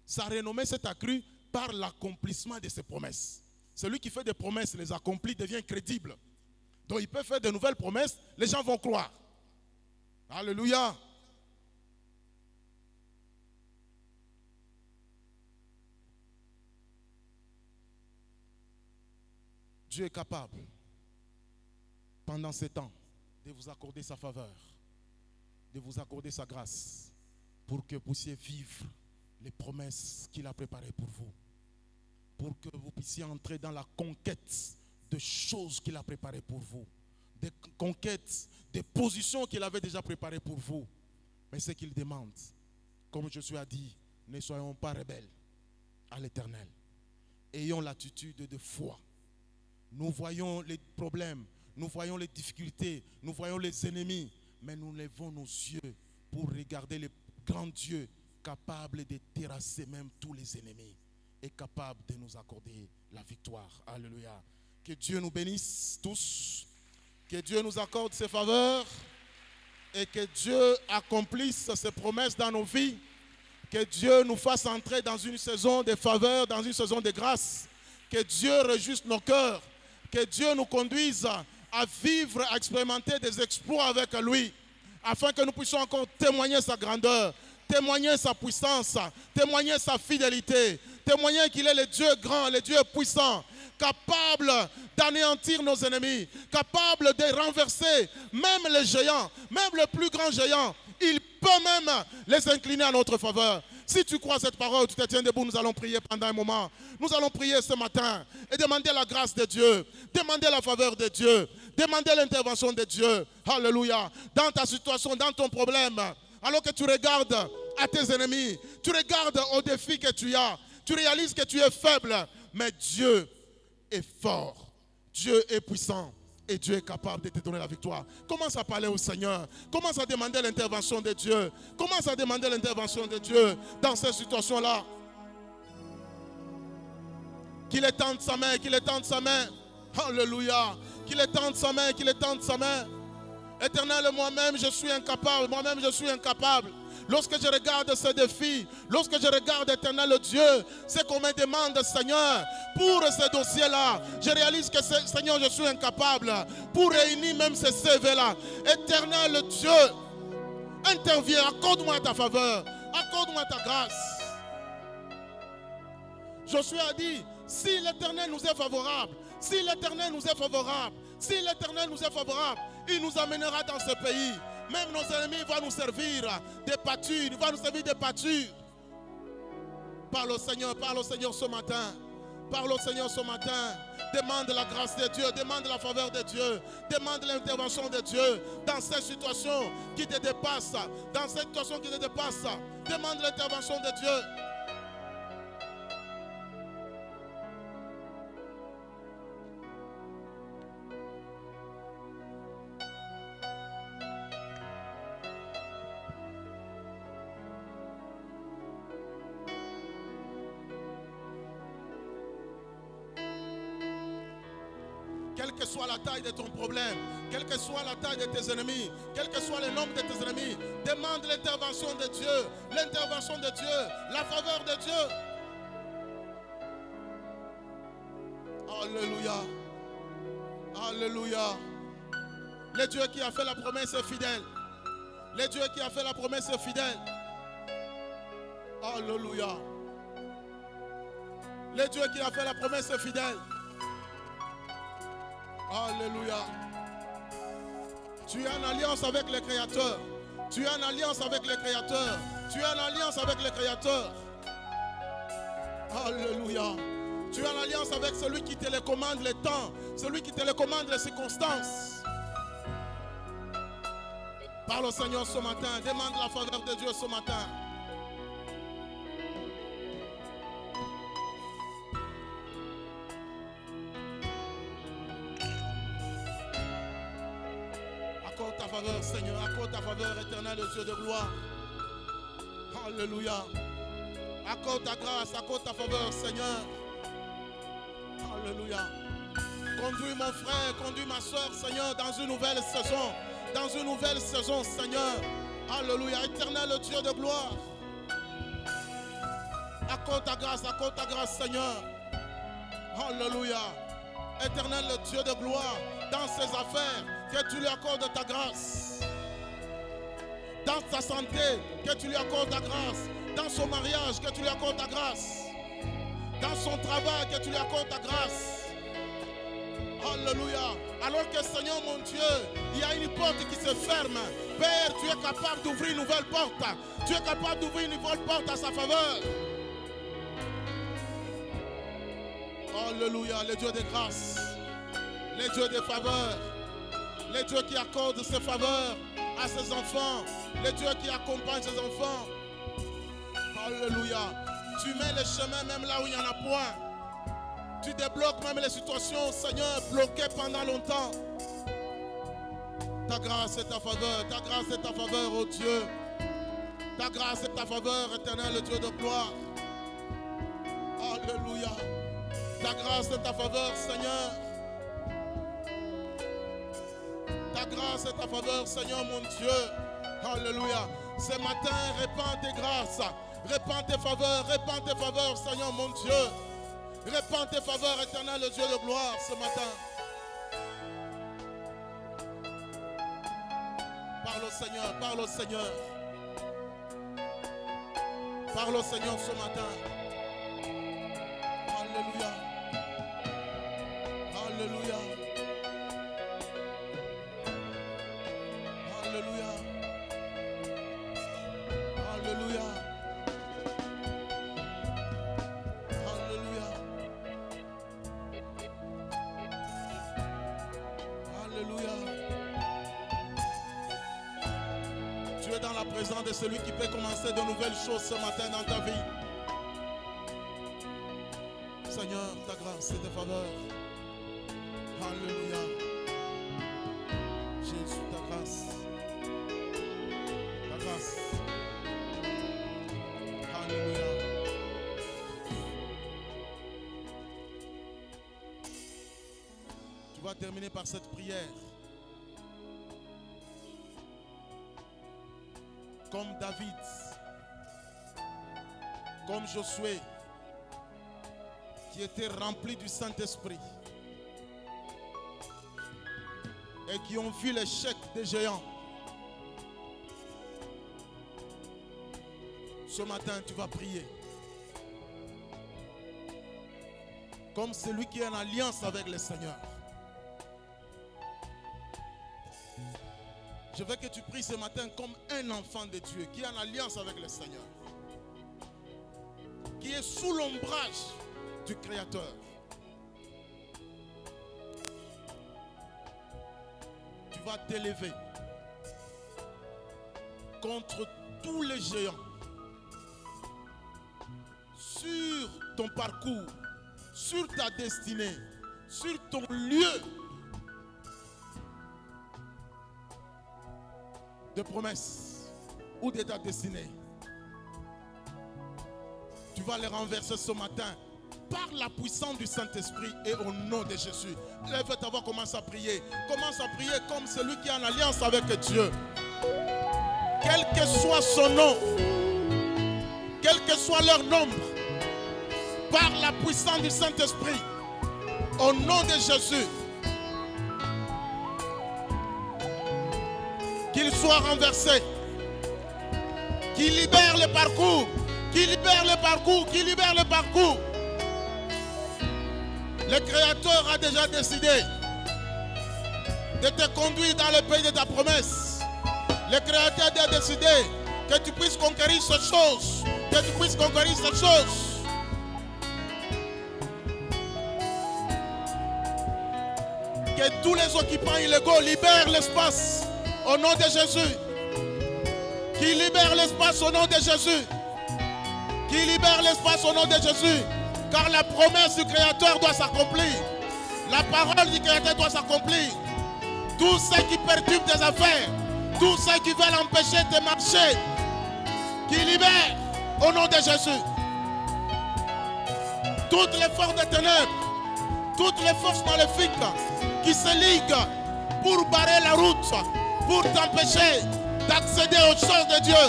Sa renommée s'est accrue par l'accomplissement de ses promesses. Celui qui fait des promesses, les accomplit, devient crédible. Donc il peut faire de nouvelles promesses, les gens vont croire. Alléluia. Dieu est capable, pendant ces temps, de vous accorder sa faveur, de vous accorder sa grâce, pour que vous puissiez vivre les promesses qu'il a préparées pour vous, pour que vous puissiez entrer dans la conquête de choses qu'il a préparées pour vous, des conquêtes, des positions qu'il avait déjà préparées pour vous. Mais ce qu'il demande, comme Josué a dit, ne soyons pas rebelles à l'Éternel. Ayons l'attitude de foi. Nous voyons les problèmes, nous voyons les difficultés, nous voyons les ennemis, mais nous levons nos yeux pour regarder le grand Dieu capable de terrasser même tous les ennemis et capable de nous accorder la victoire. Alléluia. Que Dieu nous bénisse tous, que Dieu nous accorde ses faveurs et que Dieu accomplisse ses promesses dans nos vies, que Dieu nous fasse entrer dans une saison de faveur, dans une saison de grâce, que Dieu réjouisse nos cœurs, que Dieu nous conduise à vivre, à expérimenter des exploits avec lui, afin que nous puissions encore témoigner sa grandeur, témoigner sa puissance, témoigner sa fidélité, témoigner qu'il est le Dieu grand, le Dieu puissant, capable d'anéantir nos ennemis, capable de renverser même les géants, même le plus grand géant. Il peut même les incliner à notre faveur. Si tu crois cette parole, tu te tiens debout, nous allons prier pendant un moment. Nous allons prier ce matin et demander la grâce de Dieu, demander la faveur de Dieu, demander l'intervention de Dieu. Alléluia. Dans ta situation, dans ton problème, alors que tu regardes à tes ennemis, tu regardes aux défis que tu as, tu réalises que tu es faible, mais Dieu est fort, Dieu est puissant. Et Dieu est capable de te donner la victoire. Commence à parler au Seigneur. Commence à demander l'intervention de Dieu. Commence à demander l'intervention de Dieu dans ces situations-là. Qu'il étende sa main, qu'il étende sa main. Alléluia. Qu'il étende sa main, qu'il étende sa main. Éternel, moi-même, je suis incapable. Moi-même, je suis incapable. Lorsque je regarde ces défis, lorsque je regarde, Éternel Dieu, ce qu'on me demande, Seigneur, pour ces dossiers-là, je réalise que, Seigneur, je suis incapable pour réunir même ces CV-là. Éternel Dieu, interviens, accorde-moi ta faveur, accorde-moi ta grâce. Josué a dit, si l'Éternel nous est favorable, si l'Éternel nous est favorable, si l'Éternel nous est favorable, il nous amènera dans ce pays. Même nos ennemis vont nous servir des pâtures. Ils vont nous servir des pâtures. Parle au Seigneur ce matin. Parle au Seigneur ce matin. Demande la grâce de Dieu. Demande la faveur de Dieu. Demande l'intervention de Dieu dans cette situation qui te dépasse. Dans cette situation qui te dépasse. Demande l'intervention de Dieu. Quelle que soit la taille de ton problème, quelle que soit la taille de tes ennemis, quel que soit le nombre de tes ennemis, demande l'intervention de Dieu, la faveur de Dieu. Alléluia. Alléluia. Le Dieu qui a fait la promesse est fidèle. Le Dieu qui a fait la promesse est fidèle. Alléluia. Le Dieu qui a fait la promesse est fidèle. Alléluia. Tu es en alliance avec le Créateur. Tu es en alliance avec le Créateur. Tu es en alliance avec le Créateur. Alléluia. Tu es en alliance avec celui qui télécommande les temps, celui qui télécommande les circonstances. Parle au Seigneur ce matin. Demande la faveur de Dieu ce matin. faveur, Seigneur. Accorde ta faveur éternelle, Dieu de gloire. Alléluia. Accorde ta grâce, accorde ta faveur, Seigneur. Alléluia. Conduis mon frère, conduis ma soeur, Seigneur, dans une nouvelle saison. Dans une nouvelle saison, Seigneur. Alléluia. Éternel Dieu de gloire. Accorde ta grâce, Seigneur. Alléluia. Éternel Dieu de gloire. Dans ses affaires, que tu lui accordes ta grâce. Dans sa santé, que tu lui accordes ta grâce. Dans son mariage, que tu lui accordes ta grâce. Dans son travail, que tu lui accordes ta grâce. Alléluia. Alors que Seigneur mon Dieu, il y a une porte qui se ferme. Père, tu es capable d'ouvrir une nouvelle porte. Tu es capable d'ouvrir une nouvelle porte à sa faveur. Alléluia. Les dieux de grâce. Les dieux de faveur. Les dieux qui accordent ses faveurs à ses enfants. Les dieux qui accompagnent ses enfants. Alléluia. Tu mets les chemins même là où il n'y en a point. Tu débloques même les situations, Seigneur, bloquées pendant longtemps. Ta grâce et ta faveur, ta grâce et ta faveur, oh Dieu. Ta grâce et ta faveur, éternel Dieu de gloire. Alléluia. Ta grâce et ta faveur, Seigneur. Ta grâce et ta faveur, Seigneur mon Dieu. Alléluia. Ce matin, répands tes grâces. Répands tes faveurs, Seigneur mon Dieu. Répands tes faveurs, éternel Dieu de gloire, ce matin. Parle au Seigneur, parle au Seigneur. Parle au Seigneur ce matin. Alléluia. Alléluia. Alléluia. Alléluia. Dans la présence de celui qui peut commencer de nouvelles choses ce matin dans ta vie. Seigneur, ta grâce et ta faveur. Alléluia. Jésus, ta grâce. Ta grâce. Alléluia. Tu vas terminer par cette prière. Comme David, comme Josué, qui étaient remplis du Saint-Esprit et qui ont vu l'échec des géants. Ce matin, tu vas prier comme celui qui est en alliance avec le Seigneur. Je veux que tu pries ce matin comme un enfant de Dieu qui est en alliance avec le Seigneur, qui est sous l'ombrage du Créateur. Tu vas t'élever contre tous les géants sur ton parcours, sur ta destinée, sur ton lieu de promesse ou de ta destinée. Tu vas les renverser ce matin par la puissance du Saint-Esprit et au nom de Jésus. Lève-toi, commence à prier. Commence à prier comme celui qui est en alliance avec Dieu. Quel que soit son nom, quel que soit leur nombre, par la puissance du Saint-Esprit, au nom de Jésus, qu'il soit renversé, qu'il libère le parcours, qu'il libère le parcours, qu'il libère le parcours. Le Créateur a déjà décidé de te conduire dans le pays de ta promesse. Le Créateur a décidé que tu puisses conquérir ces choses, que tu puisses conquérir ces choses. Que tous les occupants illégaux libèrent l'espace. Au nom de Jésus, qui libère l'espace au nom de Jésus, qui libère l'espace au nom de Jésus, car la promesse du Créateur doit s'accomplir, la parole du Créateur doit s'accomplir. Tout ce qui perturbe tes affaires, Tous ceux qui veulent empêcher de marcher, qui libèrent au nom de Jésus. Toutes les forces des ténèbres, toutes les forces maléfiques qui se liguent pour barrer la route, pour t'empêcher d'accéder aux choses de Dieu,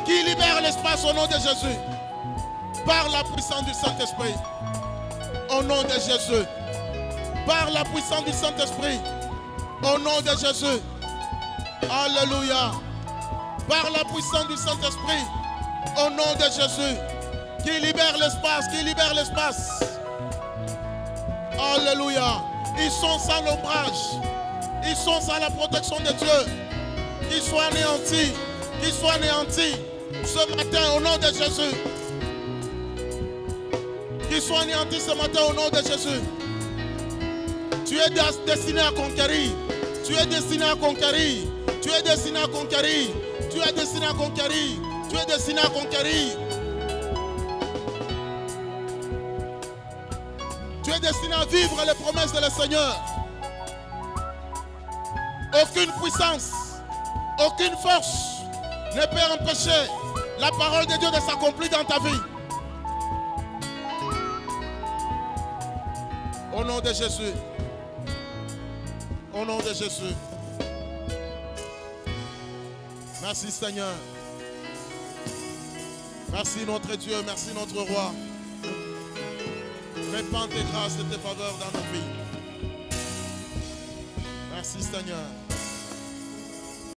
qui libère l'espace au nom de Jésus, par la puissance du Saint-Esprit, au nom de Jésus, par la puissance du Saint-Esprit, au nom de Jésus, alléluia, par la puissance du Saint-Esprit, au nom de Jésus, qui libère l'espace, qui libère l'espace, alléluia. Ils sont sans l'ombrage, ils sont sans la protection de Dieu, qu'ils soient anéantis, qu'ils soient anéantis ce matin au nom de Jésus. Qu'ils soient anéantis ce matin au nom de Jésus. Tu es destiné à conquérir. Tu es destiné à conquérir. Tu es destiné à conquérir. Tu es destiné à conquérir. Tu es destiné à conquérir. Tu es destiné à vivre les promesses de le Seigneur. Aucune puissance, aucune force ne peut empêcher la parole de Dieu de s'accomplir dans ta vie. Au nom de Jésus. Au nom de Jésus. Merci Seigneur. Merci notre Dieu, merci notre Roi. Répands tes grâces et tes faveurs dans nos vies. Merci Seigneur.